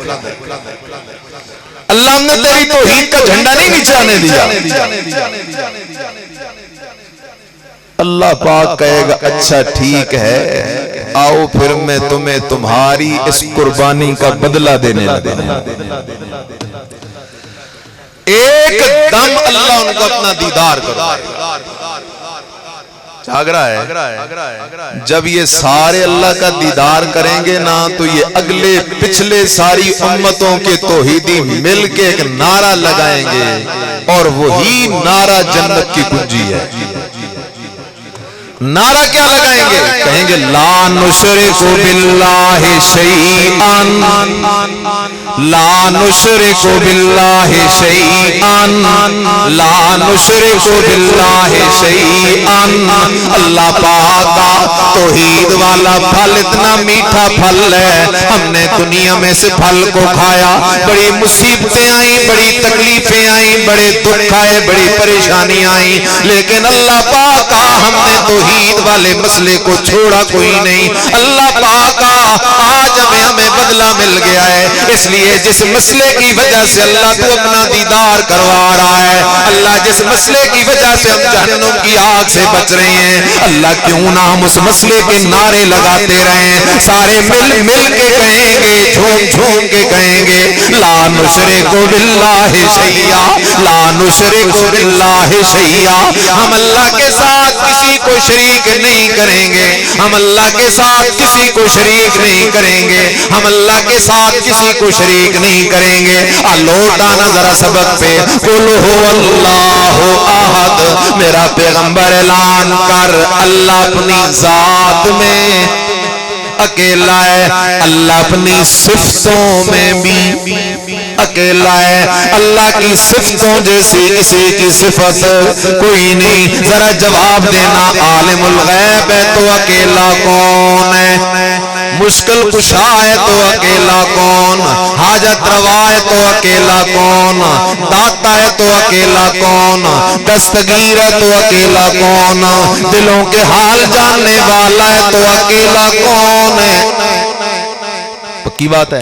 اللہ ہم نے تیری توحید کا جھنڈا نہیں نیچے آنے دیا۔ اللہ پاک کہے گا اچھا ٹھیک ہے، آؤ پھر میں تمہیں تمہاری اس قربانی کا بدلہ دینے لگا۔ ایک دم اللہ ان کو اپنا دیدار کرو، جاگ رہا ہے. جب یہ سارے اللہ کا دیدار کریں گے نا تو یہ اگلے پچھلے ساری امتوں کے توحیدی مل کے ایک نعرہ لگائیں گے اور وہی نعرہ جنت کی کنجی ہے. نعرہ کیا لگائیں گے؟ کہیں گے لا نشرک باللہ شیئا، لا نشرک باللہ شیئا، لا نشرک باللہ شیئا. اللہ پاک کا توحید والا پھل اتنا میٹھا پھل ہے، ہم نے دنیا میں سے پھل کو کھایا، بڑی مصیبتیں آئیں، بڑی تکلیفیں آئیں، بڑے دکھ آئے، بڑی پریشانیاں آئیں، لیکن اللہ پاک کا ہم نے توحید والے مسئلے کو چھوڑا کوئی نہیں. اللہ پاک آج ہمیں بدلہ مل گیا ہے. اس لیے جس مسئلے کی وجہ سے اللہ تو اپنا دیدار کروا رہا ہے، اللہ جس مسئلے کی وجہ سے ہم جہنم کی آگ سے بچ رہے ہیں، اللہ کیوں نہ ہم اس مسئلے کے نعرے لگاتے رہیں، سارے مل مل کے کہیں گے، جھوم جھوم کے کہیں گے لا نشرک باللہ شیئا، لا نشرک باللہ شیئا. ہم اللہ کے ساتھ کسی کو شریک نہیں کریں گے، ہم اللہ کے ساتھ کسی کو شریک نہیں کریں گے، ہم اللہ کے ساتھ کسی کو شریک نہیں کریں گے. لوٹ آنا ذرا سبق پہ، قل هو اللہ احد. میرا پیغمبر اعلان کر اللہ اپنی ذات میں اکیلا ہے، اللہ اپنی صفتوں میں بھی اکیلا ہے. اللہ کی صفتوں جیسی کسی کی صفت کوئی نہیں. ذرا جواب دینا، عالم الغیب ہے تو اکیلا کون ہے؟ مشکل کشا ہے تو اکیلا کون؟ حاجت روا ہے تو اکیلا کون؟ داتا ہے تو اکیلا کون؟ دستگیر ہے تو اکیلا کون؟ دلوں کے حال جاننے والا ہے تو اکیلا کون ہے؟ پکی بات ہے.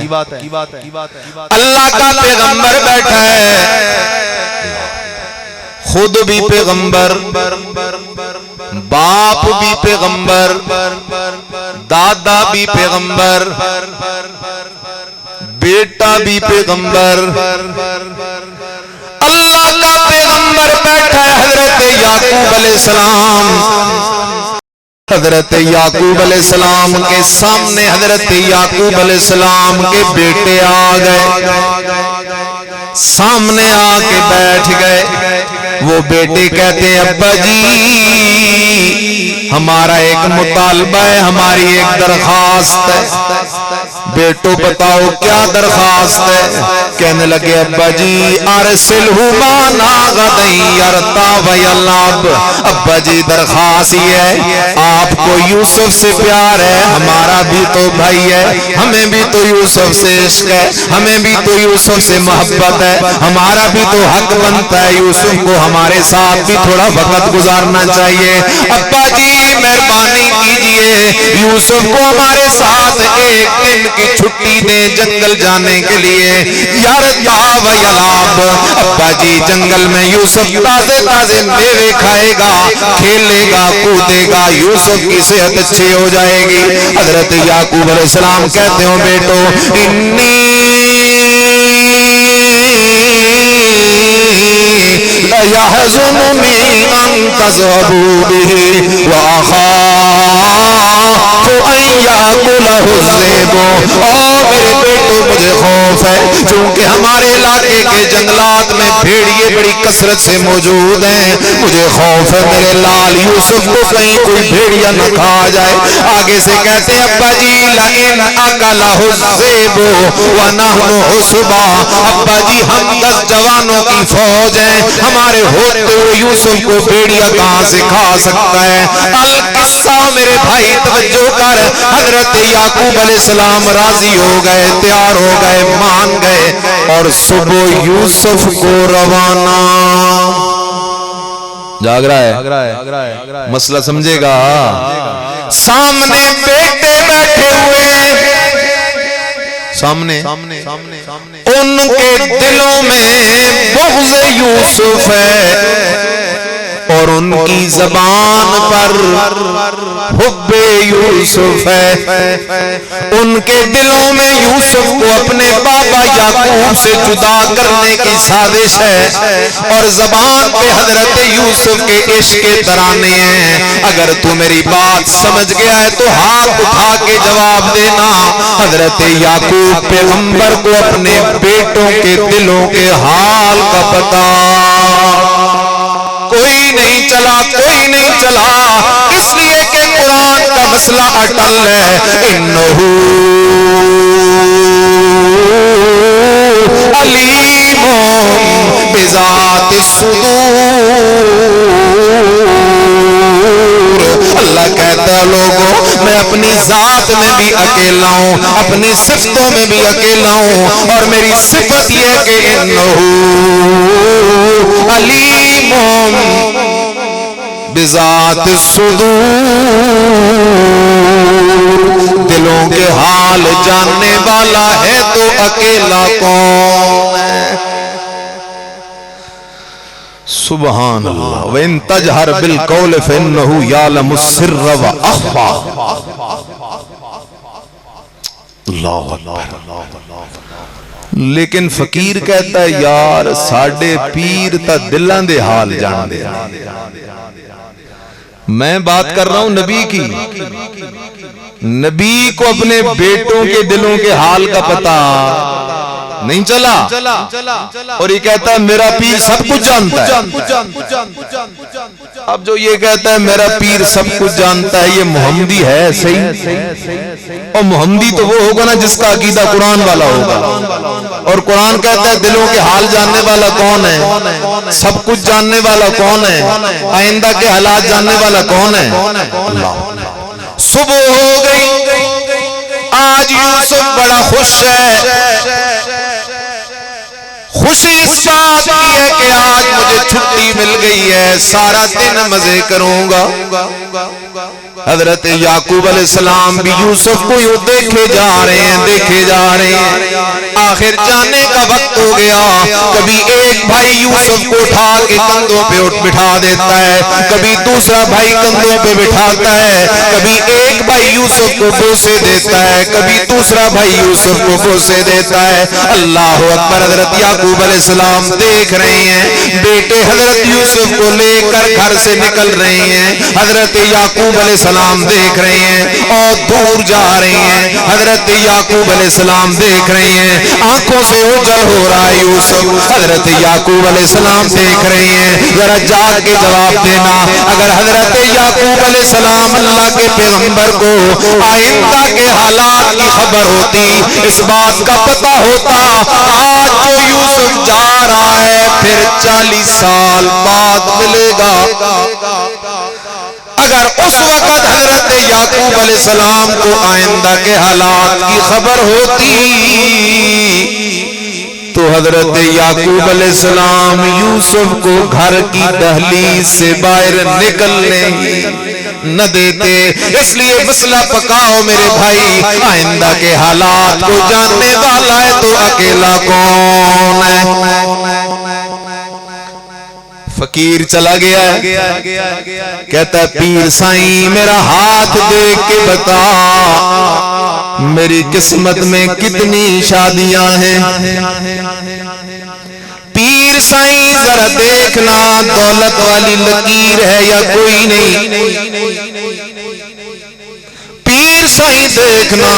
اللہ کا پیغمبر بیٹھا ہے، خود بھی پیغمبر، باپ بھی پیغمبر، دادا بھی پیغمبر، بیٹا بھی پیغمبر. اللہ کا پیغمبر بیٹھا ہے حضرت یعقوب علیہ السلام. حضرت یعقوب علیہ السلام کے سامنے حضرت یعقوب علیہ السلام کے بیٹے آ گئے، سامنے آ کے بیٹھ گئے. وہ بیٹے کہتے ہیں ابا جی ہمارا ایک مطالبہ ہے، ہماری ایک درخواست ہے. بیٹو بتاؤ کیا درخواست ہے؟ کہنے لگے ابا جی ارسلہ معنا غدا یرتع ویلعب. ابا جی درخواست یہ ہے، آپ کو یوسف سے پیار ہے، ہمارا بھی تو بھائی ہے، ہمیں بھی تو یوسف سے عشق ہے، ہمیں بھی تو یوسف سے محبت ہے، ہمارا بھی تو حق بنتا ہے یوسف کو ہمارے ساتھ بھی تھوڑا وقت گزارنا چاہیے. ابا جی مہربانی کیجئے، یوسف کو ہمارے ساتھ ایک دن کی چھٹی دیں جنگل جانے کے لیے. یرتع ویلعب. ابا جی جنگل میں یوسف تازے تازے میوے کھائے گا، کھیلے گا، کودے گا، یوسف کی صحت اچھی ہو جائے گی. حضرت یعقوب علیہ السلام کہتے ہو بیٹو يحزنني أن تذهبوا به وأخاف أن يأكله الذئب. میرے بیٹو مجھے خوف ہے چونکہ ہمارے علاقے کے جنگلات میں بھیڑیے بڑی کثرت سے موجود ہیں، مجھے خوف ہے میرے لال یوسف کو کہیں کوئی بھیڑیا نہ کھا جائے. آگے سے کہتے ہیں ابا جی لئن أكله الذئب ونحن عصبة. ابا جی ہم 10 جوانوں کی فوج ہیں، ہمارے ہوتے ہوئے یوسف کو بھیڑیا کہاں سے کھا سکتا ہے؟ القصہ میرے بھائی توجہ کر. حضرت یعقوب علیہ السلام راضی ہو گئے، تیار ہو گئے، مان گئے اور صبح یوسف کو روانہ. جاگ رہا ہے مسئلہ سمجھے گا. سامنے بیٹے بیٹھے ہوئے، سامنے ان کے دلوں میں بغض یوسف ہے. اور ان کی زبان پر حب یوسف ہے. ان کے دلوں میں یوسف کو اپنے بابا یعقوب سے جدا کرنے کی سازش ہے اور زبان پہ حضرت یوسف کے عشق کے ترانے ہیں. اگر تو میری بات سمجھ گیا ہے تو ہاتھ اٹھا کے جواب دینا. حضرت یعقوب پیغمبر کو اپنے بیٹوں کے دلوں کے حال کا پتہ کوئی نہیں چلا، کوئی نہیں چلا، اس لیے کہ قرآن کا مسئلہ اٹل ہے. انہو علیم بذات الصدور. اللہ کہتا ہے لوگوں میں اپنی ذات میں بھی اکیلا ہوں، اپنی صفتوں میں بھی اکیلا ہوں، اور میری صفت یہ کہ انہو علیم بذات الصدور. دلوں کے حال جاننے والا ہے تو اکیلا کون ہے؟ سبحان اللہ. وَإِن تَجْهَرْ بِالْقَوْلِ فَإِنَّهُ يَعْلَمُ السِّرَّ وَأَخْفَى. اللہ اکبر. لیکن فقیر کہتا ہے یار ساڈے پیر تا دلاں دے حال جان دے. میں بات کر رہا ہوں نبی کی. نبی کو اپنے بیٹوں کے دلوں کے حال کا پتہ نہیں چلا اور یہ کہتا ہے میرا پیر سب کچھ جانتا ہے. اب جو یہ کہتا ہے میرا پیر سب کچھ جانتا ہے یہ محمدی ہے صحیح؟ اور محمدی تو وہ ہوگا نا جس کا عقیدہ قرآن والا ہوگا. اور قرآن کہتا ہے دلوں کے حال جاننے والا کون ہے؟ سب کچھ جاننے والا کون ہے؟ آئندہ کے حالات جاننے والا کون ہے؟ اللہ. صبح ہو گئی، آج یوسف بڑا خوش ہے. خوشی اس بات کی ہے کہ آج مجھے چھٹی مل گئی ہے، سارا دن مزے کروں گا. حضرت یعقوب علیہ السلام بھی یوسف کو یوں دیکھے جا رہے ہیں، دیکھے جا رہے ہیں. آخر جانے کا وقت ہو گیا. کبھی ایک بھائی یوسف کو اٹھا کے کندھوں پہ بٹھا دیتا ہے، کبھی دوسرا بھائی کندھوں پہ بٹھاتا ہے، کبھی ایک بھائی یوسف کو بوسے دیتا ہے، کبھی دوسرا بھائی یوسف کو بوسے دیتا ہے. اللہ اکبر. حضرت یعقوب علیہ السلام دیکھ رہے ہیں بیٹے حضرت یوسف کو لے کر گھر سے نکل رہے ہیں. حضرت یعقوب علیہ السلام دیکھ رہے ہیں اور دور جا رہے ہیں. حضرت یعقوب علیہ السلام دیکھ رہے ہیں آنکھوں سے اوجھل ہو رہا ہے یوسف. حضرت یعقوب علیہ السلام دیکھ رہے ہیں. ذرا جاگ کے جواب دینا. اگر حضرت یعقوب علیہ السلام اللہ کے پیغمبر کو آئندہ کے حالات کی خبر ہوتی، اس بات کا پتہ ہوتا آج جو یوسف جا رہا ہے پھر 40 سال بعد ملے گا. اگر اس وقت حضرت یعقوب علیہ السلام کو آئندہ کے حالات کی خبر ہوتی تو حضرت یعقوب علیہ السلام یوسف کو گھر کی دہلیز سے باہر نکلنے نہ دیتے. اس لیے مسئلہ پکاؤ میرے بھائی، آئندہ کے حالات کو جاننے والا ہے تو اکیلا کون ہے؟ فقیر چلا گیا ہے. کہتا ہے پیر سائیں میرا ہاتھ دیکھ کے بتا میری قسمت میں کتنی شادیاں ہیں. پیر سائیں ذرا دیکھنا دولت والی لکیر ہے یا کوئی نہیں. پیر سائیں دیکھنا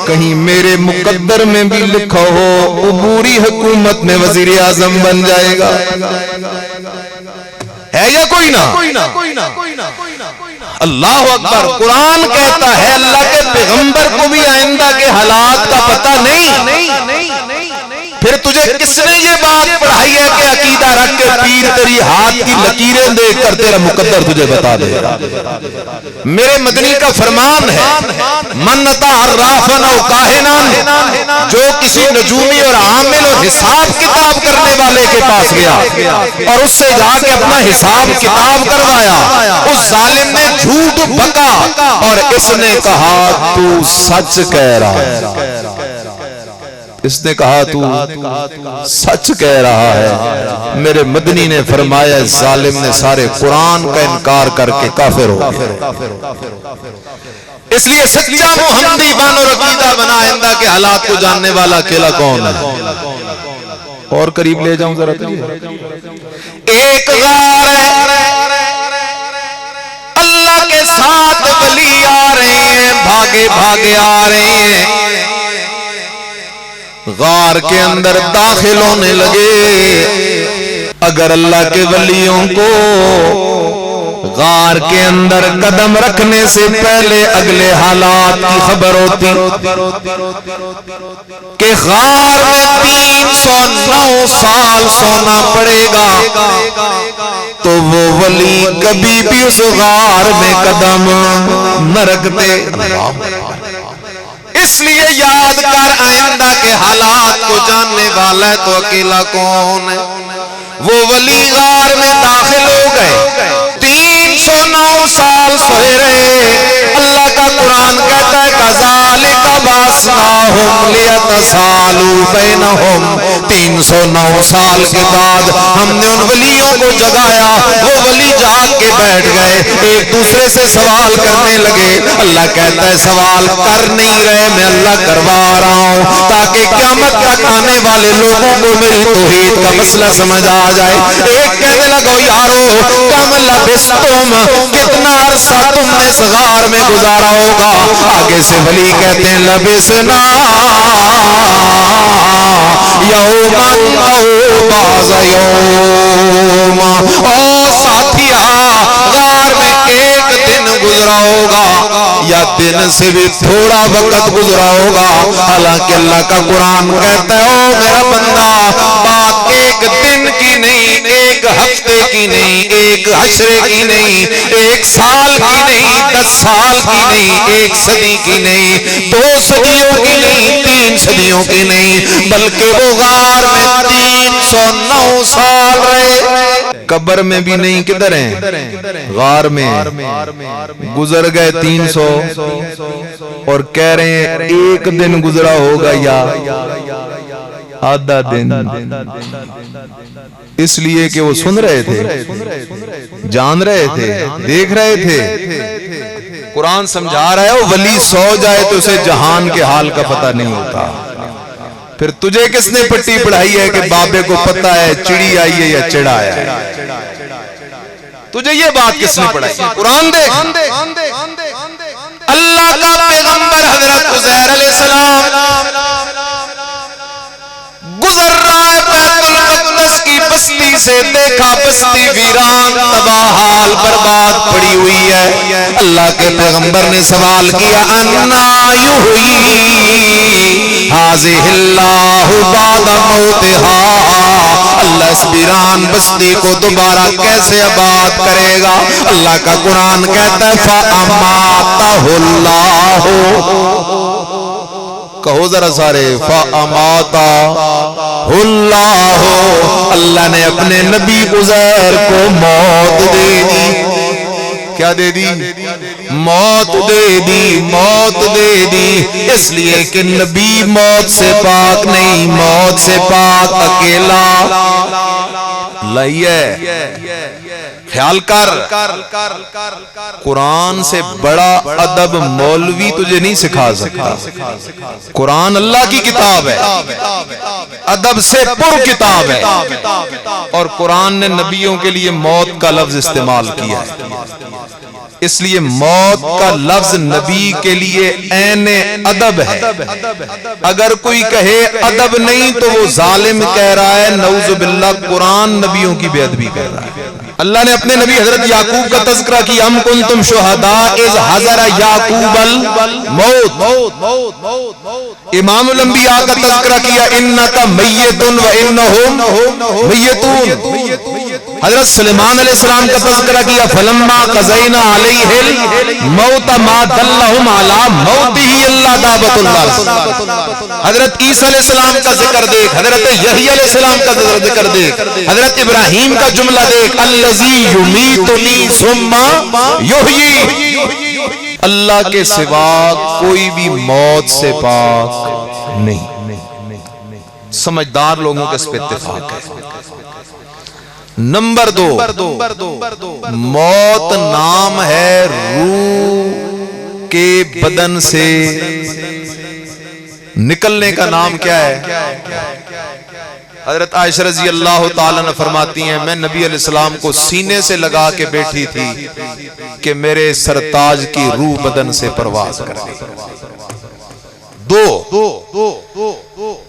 کہیں میرے مقدر میں بھی لکھا ہو عبوری حکومت میں وزیر اعظم بن جائے گا. ہے یا کوئی نہ؟ اللہ اکبر. قرآن کہتا ہے اللہ کے پیغمبر کو بھی آئندہ کے حالات کا پتہ نہیں. پھر تجھے کس نے یہ بات پڑھائی ہے کہ عقیدہ رکھ کے پیر تیری ہاتھ کی لکیریں دیکھ کر تیرا مقدر تجھے بتا دے گا؟ میرے مدنی کا فرمان ہے من اتی عرافا او کاہنا، جو کسی نجومی اور عامل اور حساب کتاب کرنے والے کے پاس گیا اور اس سے جا کے اپنا حساب کتاب کروایا، اس ظالم نے جھوٹ بکا اور اس نے کہا تو سچ کہہ رہا ہے. اس نے کہا تو سچ کہہ رہا ہے. میرے مدنی نے فرمایا ظالم نے سارے قرآن کا انکار کر کے کافر ہو گیا. اس لیے سچا محمدی بانو عقیدہ بنا آئندہ کے حالات کو جاننے والا اکیلا کون ہے؟ اور قریب لے جاؤں ذرا. ایک غار ہے اللہ کے ساتھ ولی آ رہے ہیں بھاگے بھاگے آ رہے ہیں غار کے اندر داخل ہونے لگے. اگر اللہ کے ولیوں کو غار کے اندر قدم رکھنے سے پہلے اگلے حالات کی خبر ہوتی کہ غار میں 309 سال سونا پڑے گا تو وہ ولی کبھی بھی اس غار میں قدم نہ رکھتے. اس لیے یاد کر آئندہ کے حالات کو جاننے والا ہے تو اکیلا کون ہے؟ وہ ولی غار میں داخل ہو گئے 309 سال سوئے رہے. اللہ کا قرآن کہتا ہے کذالک بعثناہم لیتسالوا بینہم. 309 سال کے بعد ہم نے ان ولیوں کو جگایا. وہ ولی جاگ کے بیٹھ گئے ایک دوسرے سے سوال کرنے لگے. اللہ کہتا ہے سوال کر نہیں رہے میں اللہ کروا رہا ہوں تاکہ قیامت تک آنے والے لوگوں کو میری توحید کا مسئلہ سمجھ آ جائے. ایک کہنے لگو یارو کم لبستم کتنا عرصہ تم نے اس غار میں گزارا ہوگا. آگے سے ولی کہتے ہیں لبسنا یومن او بعض یوم. او ساتھیا غار میں ایک دن گزرا ہوگا یا دن سے بھی تھوڑا وقت گزرا ہوگا. حالانکہ اللہ کا قرآن کہتا ہے او میرا بندہ بات ایک دن کی نہیں ایک ہفتے کی نہیں ایک عشرے کی نہیں ایک سال کی نہیں 10 سال کی نہیں ایک صدی کی نہیں 2 صدیوں کی نہیں 3 صدیوں کی نہیں بلکہ وہ غار میں 309 سال رہے. قبر میں بھی نہیں کدھر ہیں غار میں گزر گئے 300 اور کہہ رہے ہیں ایک دن گزرا ہوگا یا آدھا دن. اس لیے کہ وہ سن رہے تھے جان رہے تھے دیکھ رہے تھے. قرآن سمجھا رہا ہے وہ ولی سو جائے تو اسے جہان کے حال کا پتہ نہیں ہوتا. پھر تجھے کس نے پٹی پڑھائی ہے کہ بابے کو پتہ ہے چڑی آئی ہے یا چڑا آیا ہے؟ تجھے یہ بات کس نے پڑھائی؟ قرآن دیکھ. اللہ کا پیغمبر حضرت عزیر علیہ السلام گزر رہا ہے بیت المقدس کی بستی سے. دیکھا بستی ویران تباہ حال برباد پڑی ہوئی ہے. اللہ کے پیغمبر نے سوال کیا انا یحیی ھذہ اللہ بعد موتہا. اللہ اس ویران بستی کو دوبارہ کیسے آباد کرے گا؟ اللہ کا قرآن کہتا ہے فَأَمَاتَهُ اللَّهُ. کہو ذرا سارے فَأَمَاتَهُ اللَّهُ. اللہ نے اپنے نبی عزیر کو موت دے دی. کیا دے دی؟ موت دے دی. موت دے دی اس لیے کہ نبی موت سے پاک نہیں موت سے پاک اکیلا لائیے. خیال کر قرآن سے بڑا ادب مولوی تجھے نہیں سکھا سکتا. قرآن اللہ کی کتاب ہے ادب سے پر کتاب ہے اور قرآن نے نبیوں کے لیے موت کا لفظ استعمال کیا ہے. اس لیے موت کا لفظ نبی کے لیے عین ادب ہے. اگر کوئی کہے ادب نہیں تو وہ ظالم کہہ رہا ہے. نعوذ باللہ قرآن نبیوں کی بے ادبی کہہ رہا ہے. اللہ نے اپنے نبی حضرت یعقوب کا تذکرہ کیا ام کنتم شہداء اذ حضر یعقوب الموت. امام الانبیاء کا تذکرہ کیا انک میت و انہم میتون. حضرت سلیمان علیہ السلام کا تذکرہ کیا فلما قضینا علیہ الموت ما دلہم علی موتہ الا دابۃ الارض. حضرت عیسیٰ علیہ السلام کا ذکر دیکھ حضرت یحییٰ علیہ السلام کا ذکر دیکھ حضرت ابراہیم کا جملہ دیکھ الذی یمیتنی ثم یحیی. اللہ کے سوا کوئی بھی موت سے پاک نہیں. سمجھدار لوگوں کے اس پہ اتفاق ہے۔ نمبر 2، موت نام ہے روح کے بدن سے نکلنے کا نام کیا ہے؟ حضرت عائشہ رضی اللہ تعالیٰ عنہ فرماتی ہیں میں نبی علیہ السلام کو سینے سے لگا کے بیٹھی تھی کہ میرے سرتاج کی روح بدن سے پرواز کر گئی۔ 2،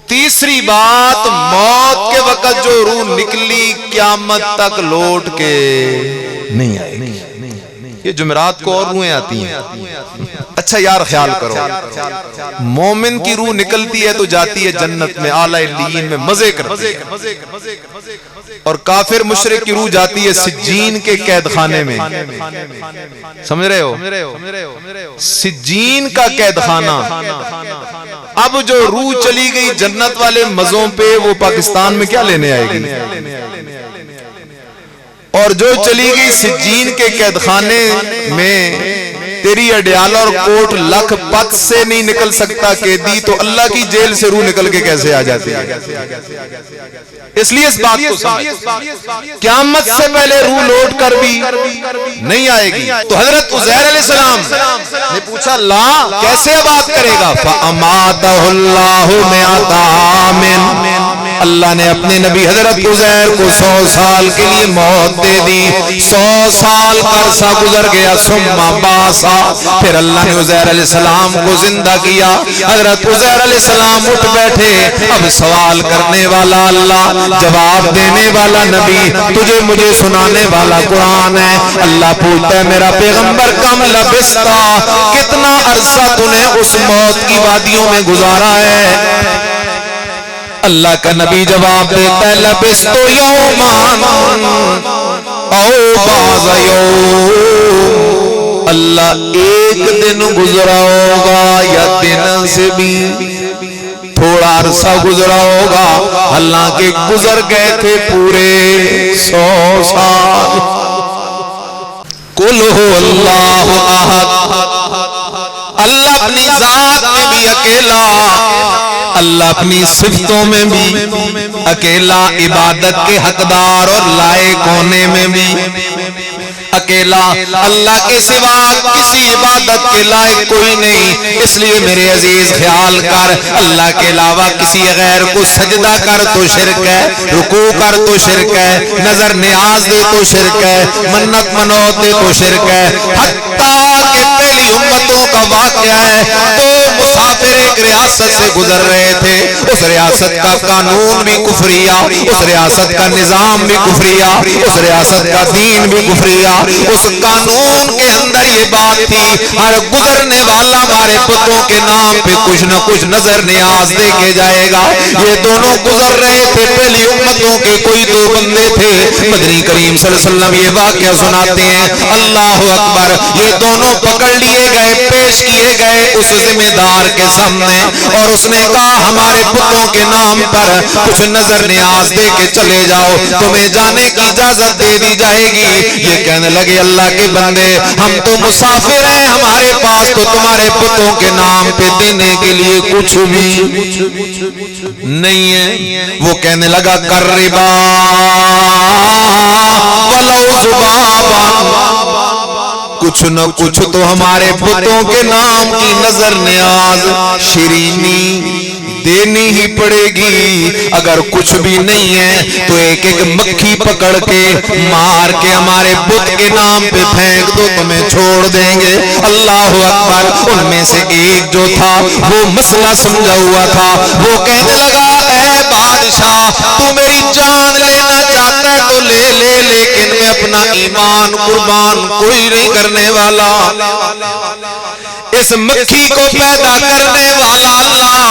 تیسری بات، موت کے وقت جو روح نکلی قیامت تک لوٹ کے نہیں آئے گی۔ یہ جمعرات کو اور روحیں آتی ہیں۔ اچھا یار خیال کرو، مومن کی روح نکلتی ہے تو جاتی ہے جنت میں، اعلی علیین میں مزے کرتی ہے، اور کافر مشرک کی روح جاتی ہے سجین کے قید خانے میں۔ سمجھ رہے ہو؟ سجین کا قید خانہ۔ اب جو روح چلی گئی جنت والے مزوں پہ، وہ پاکستان میں کیا لینے آئے گی؟ اور جو چلی گئی سجین کے قید خانے میں، تیری اڈیالہ اور کوٹ لکھ پت سے نہیں نکل سکتا قیدی، تو اللہ کی جیل سے روح نکل کے کیسے آ جاتی ہے؟ اس لیے اس بات کو سمجھ، قیامت سے پہلے روح لوٹ کر بھی نہیں آئے گی۔ تو حضرت عزیر علیہ السلام نے پوچھا اللہ کیسے آباد کرے گا؟ فَأَمَاتَهُ اللَّهُ مِئَةَ عَامٍ، اللہ نے اپنے نبی حضرت عزیر کو 100 سال کے لیے موت دے دی۔ 100 سال کا عرصہ گزر گیا، ثم باسا، پھر اللہ نے عزیر علیہ السلام کو زندہ کیا۔ حضرت عزیر علیہ السلام اٹھ بیٹھے، اب سوال کرنے والا اللہ، جواب دینے والا نبی، تجھے مجھے سنانے والا قرآن ہے۔ اللہ پوچھتا ہے میرا پیغمبر کم لبستا، کتنا عرصہ تو نے اس موت کی وادیوں میں گزارا ہے؟ اللہ کا نبی جواب دیتا ہے لبستو یومان او بعض یوم، اللہ ایک دن گزرا ہوگا یا دن سے بھی تھوڑا عرصہ گزرا ہوگا، حالانکہ گزر گئے تھے پورے 100 سال۔ قل هو اللہ احد، اللہ اپنی ذات میں بھی اکیلا، اللہ اپنی صفتوں میں بھی اکیلا، عبادت کے حقدار اور لائق ہونے میں بھی اکیلا، اللہ کے سوا کسی عبادت کے لائق کوئی نہیں۔ اس لیے میرے عزیز خیال کر، اللہ کے علاوہ کسی غیر کو سجدہ کر تو شرک ہے، رکوع کر تو شرک ہے، نظر نیاز دے تو شرک ہے، منت منوت دے تو شرک ہے۔ حتیٰ کہ پہلی امتوں کا واقعہ ہے، تو مسافر ایک ریاست سے گزر رہے تھے، اس ریاست کا قانون بھی کفریہ، اس ریاست کا نظام بھی کفریہ، اس ریاست کا دین بھی کفریہ۔ اس قانون کے اندر یہ بات تھی، ہر گزرنے والا ہمارے بتوں کے نام پہ کچھ نہ کچھ نظر نیاز دے کے جائے گا۔ یہ دونوں گزر رہے تھے، پہلی امتوں کے کوئی 2 بندے تھے، مدنی کریم صلی اللہ علیہ وسلم یہ واقعہ سناتے ہیں، اللہ اکبر، یہ دونوں پکڑ لیے گئے، پیش کیے گئے اس ذمہ دار کے سامنے، اور اس نے کہا ہمارے بتوں کے نام پر کچھ نظر نیاز دے کے چلے جاؤ، تمہیں جانے کی اجازت دے دی جائے گی۔ یہ کہنے لگے اللہ کے بندے، ہم تو مسافر ہیں، ہمارے پاس تو تمہارے بتوں کے نام پہ دینے کے لیے کچھ بھی نہیں ہے۔ وہ کہنے لگا قربا ولو ذبابا، کچھ نہ کچھ تو ہمارے بتوں کے نام کی نظر نیاز شیرینی دینی ہی پڑے گی، اگر کچھ بھی نہیں ہے تو ایک ایک مکھی پکڑ کے مار کے ہمارے بت کے نام پہ پھینک دو، تمہیں چھوڑ دیں گے۔ اللہ اکبر، ان میں سے ایک جو تھا وہ مسئلہ سمجھا ہوا تھا، وہ کہنے لگا اے بادشاہ تو میری جان لینا چاہتا ہے تو لے لے، لیکن میں اپنا ایمان قربان کوئی نہیں کرنے والا۔ اس مکھی کو پیدا کرنے والا اللہ،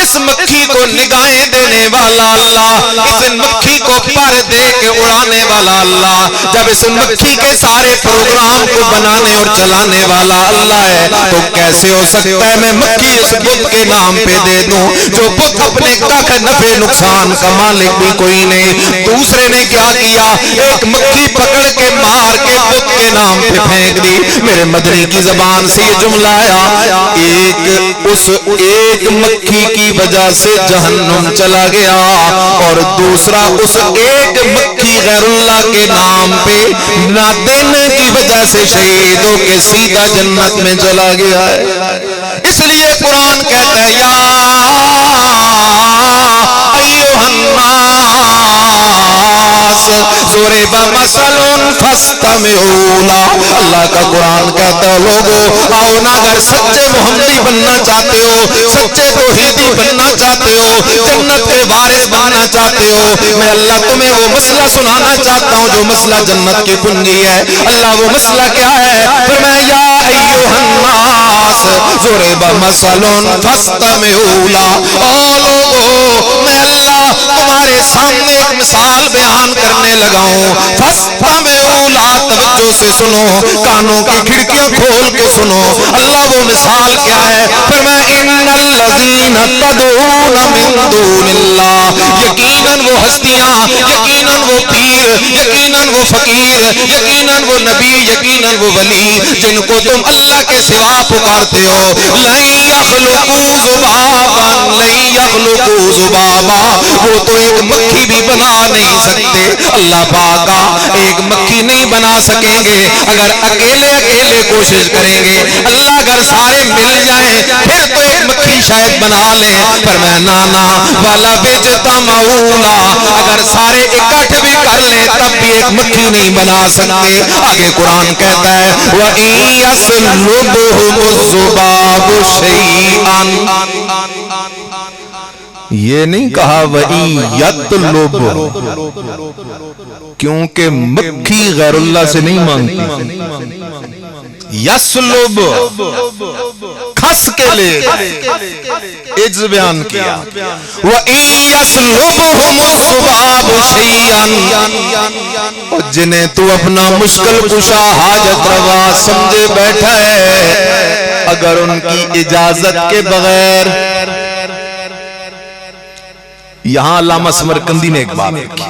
اس مکھی کو نگاہیں دینے والا اللہ، اس مکھی کو پر دے کے اڑانے والا اللہ، جب اس مکھی کے سارے پروگرام کو بنانے اور چلانے والا اللہ ہے، تو کیسے ہو سکتا ہے میں مکھی اس بت کے نام پہ دے دوں، جو بت اپنے کخ نفع نقصان کا مالک بھی کوئی نہیں۔ دوسرے نے کیا کیا، ایک مکھی پکڑ کے مار کے بت کے نام پہ پھینک دی۔ میرے مدنی کی زبان سے یہ جملہ آیا، ایک مکھی کی وجہ سے جہنم چلا گیا، اور دوسرا اس ایک مکھی غیر اللہ کے نام پہ نہ دینے کی وجہ سے شہید ہو کے سیدھا جنت میں چلا گیا ہے۔ اس لیے قرآن کہتا ہے یا ایھا الناس ضرب مثل فاستمعوا لہ۔ اللہ کا قرآن کہتا ہے لوگو آؤ نا، اگر سچے محمدی بننا چاہتے ہو، سچے توحیدی بننا چاہتے ہو، جنت کے وارث بننا چاہتے ہو، میں اللہ تمہیں وہ مسئلہ سنانا چاہتا ہوں جو مسئلہ جنت کی کنجی ہے۔ اللہ وہ مسئلہ کیا ہے؟ فرمایا یا ایھا الناس ضرب مثل فاستمعوا لہ۔ او لوگو میں اللہ تمہارے سامنے ایک مثال بیان کرنے لگا ہوں، فاستمعوا لہ، توجہ سے سنو، کانوں کی کھڑکیاں کھول کے سنو۔ اللہ وہ مثال کیا ہے؟ فرمایا ان الذین تدعون من دون اللہ، یقیناً وہ ہستیاں، یقیناً وہ پیر، یقیناً وہ فقیر، یقیناً وہ نبی، یقیناً وہ ولی جن کو تم اللہ کے سوا پکارتے ہو، لن یخلقوا ذبابا، لن یخلقوا ذبابا، وہ تو ایک مکھی بھی بنا نہیں سکتے۔ اللہ پاکا ایک مکھی نہیں بنا سکیں گے اگر اکیلے کوشش کریں گے۔ اللہ اگر سارے مل جائیں پھر تو ایک مکھی شاید بنا لیں، پر میں نانا والا بِاجْتَمَعُوا، اگر سارے اکٹھ بھی کر لیں تب بھی ایک مکھی نہیں بنا سکتے۔ آگے قرآن کہتا ہے وَإِن يَسْلُبْهُمُ الذُّبَابُ شَيْئًا، یہ نہیں کہا وَإِن يَطْلُبْ، کیونکہ مکھی غیر اللہ سے نہیں مانگتی۔ یسلب کھس کے لے عجز بیان کیا، وَإِن يَسْلُبْهُمُ الذُّبَابُ شَيْئًا، جنہیں تو اپنا مشکل کشا حاجت روا سمجھے بیٹھا ہے، اگر ان کی اجازت کے بغیر۔ یہاں علامہ سمرقندی نے ایک بات کی،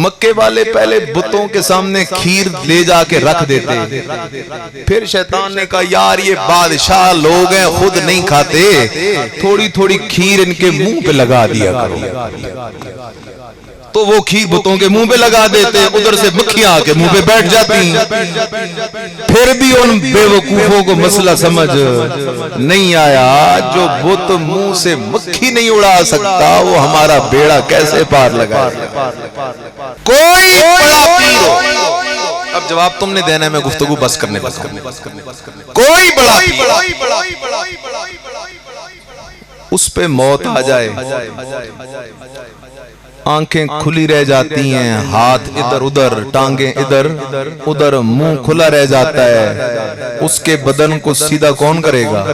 مکے والے پہلے بتوں کے سامنے کھیر لے جا کے رکھ دیتے، پھر شیطان نے کہا یار یہ بادشاہ لوگ ہیں خود نہیں کھاتے، تھوڑی تھوڑی کھیر ان کے منہ پہ لگا دیا کرو۔ تو وہ کھیر بتوں کے منہ پہ لگا دیتے، ادھر سے مکھیاں آ کے منہ پہ بیٹھ جاتی۔ پھر بھی ان بے وقوفوں کو مسئلہ سمجھ نہیں آیا، جو بت منہ سے مکھی نہیں اڑا سکتا وہ ہمارا بیڑا کیسے پار لگائے؟ کوئی بڑا پیر ہو، اب جواب تم نے دینا ہے، میں گفتگو بس کرنے لگا۔ کوئی بڑا پیر اس پہ موت آ جائے، آنکھیں کھلی رہ جاتی ہیں، ہاتھ ادھر ادھر، ٹانگیں ادھر ادھر، منہ کھلا رہ جاتا ہے، اس کے بدن کو سیدھا کون کرے گا؟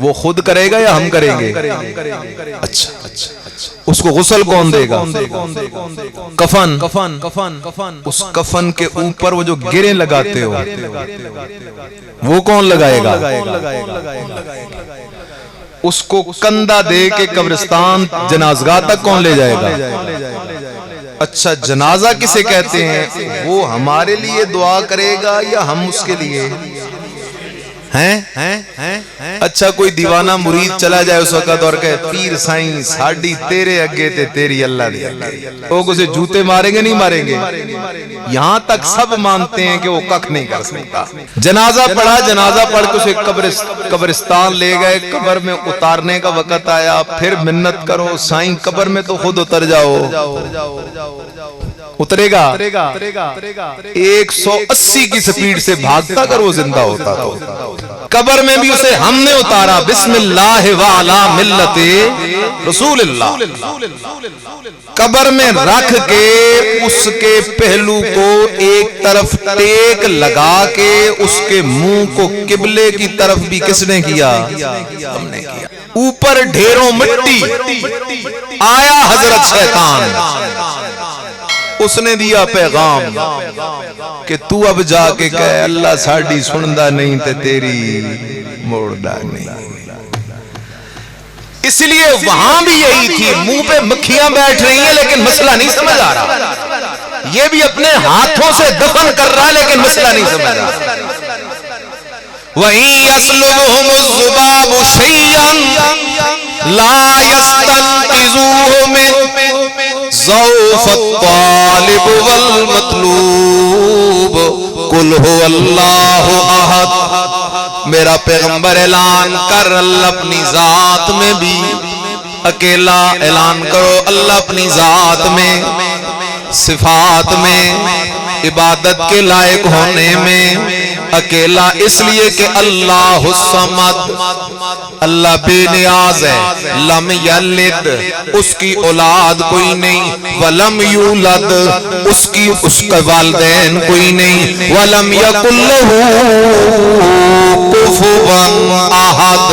وہ خود کرے گا یا ہم کریں گے؟ اچھا، اس کو غسل کون دے گا؟ کفن، اس کفن کے اوپر وہ جو گریں لگاتے ہو وہ کون لگائے گا؟ اس کو کندھا دے کے قبرستان جنازگاہ تک کون لے جائے گا؟ اچھا، جنازہ کسے کہتے ہیں؟ وہ ہمارے لیے دعا کرے گا یا ہم اس کے لیے ہیں؟ اچھا، کوئی دیوانہ مرید چلا جائے اس وقت اور کہے پیر سائیں ساڑی تیرے اگے تے تیری اللہ دے اگے، لوگ اسے جوتے ماریں گے نہیں ماریں گے؟ یہاں تک سب مانتے ہیں کہ وہ کک نہیں کر سکتا۔ جنازہ پڑھا، جنازہ پڑھ کے اسے قبرستان لے گئے، قبر میں اتارنے کا وقت آیا، پھر منت کرو سائیں قبر میں تو خود اتر جاؤ، اترے گا؟ 180 کی سپیڈ سے بھاگتا کر وہ زندہ ہوتا تو قبر میں بھی اسے ہم نے اتارا، بسم اللہ وعلا ملت رسول اللہ، قبر میں رکھ کے اس کے پہلو کو ایک طرف ٹیک لگا کے اس کے منہ کو قبلے کی طرف بھی کس نے کیا؟ ہم نے کیا۔ اوپر ڈھیروں مٹی، آیا حضرت شیطان، اس نے دیا پیغام کہ تو اب جا کے کہے اللہ ساڑی سندا نہیں تے تیری موڑدا نہیں۔ اس لیے وہاں بھی یہی تھی، منہ پہ مکھیاں بیٹھ رہی ہیں لیکن مسئلہ نہیں سمجھ آ رہا، یہ بھی اپنے ہاتھوں سے دفن کر رہا لیکن مسئلہ نہیں سمجھ آ رہا۔ وَإِن يَسْلُبْهُمُ الذُّبَابُ شَيْئًا لَا يَسْتَنقِذُوهُ مِنْهُ ضَعْفَ الطَّالِبِ وَالْمَطْلُوبِ قُلْ هُوَ اللَّهُ أَحَدٌ۔ میرا پیغمبر اعلان کر، اللہ اپنی ذات میں بھی اکیلا اعلان کرو، اللہ اپنی ذات میں، صفات میں، عبادت کے لائق ہونے میں اکیلا، اس لیے کہ اللہ الصمد، اللہ بے نیاز ہے، لم یلد، اس کی اولاد کوئی نہیں، ولم یولد، اس کے والدین کوئی نہیں، ولم یکن لہ کفوا احد،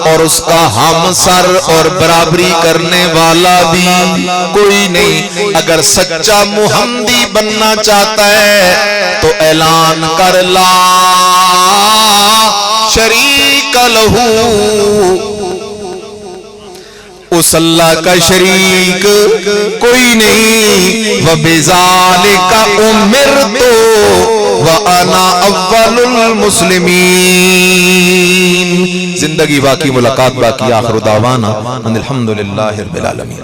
اور اس کا ہمسر اور برابری کرنے والا بھی کوئی نہیں۔ اگر سچا محمدی بننا چاہتا ہے تو اعلان کر لا شریک لہو، اس اللہ کا شریک کوئی نہیں، وَبِذَالِكَ أُمِرْتُ وَأَنَا أَوَّلُ الْمُسْلِمِينَ۔ زندگی باقی، ملاقات باقی، آخر دعوانا ان الحمدللہ رب العالمین۔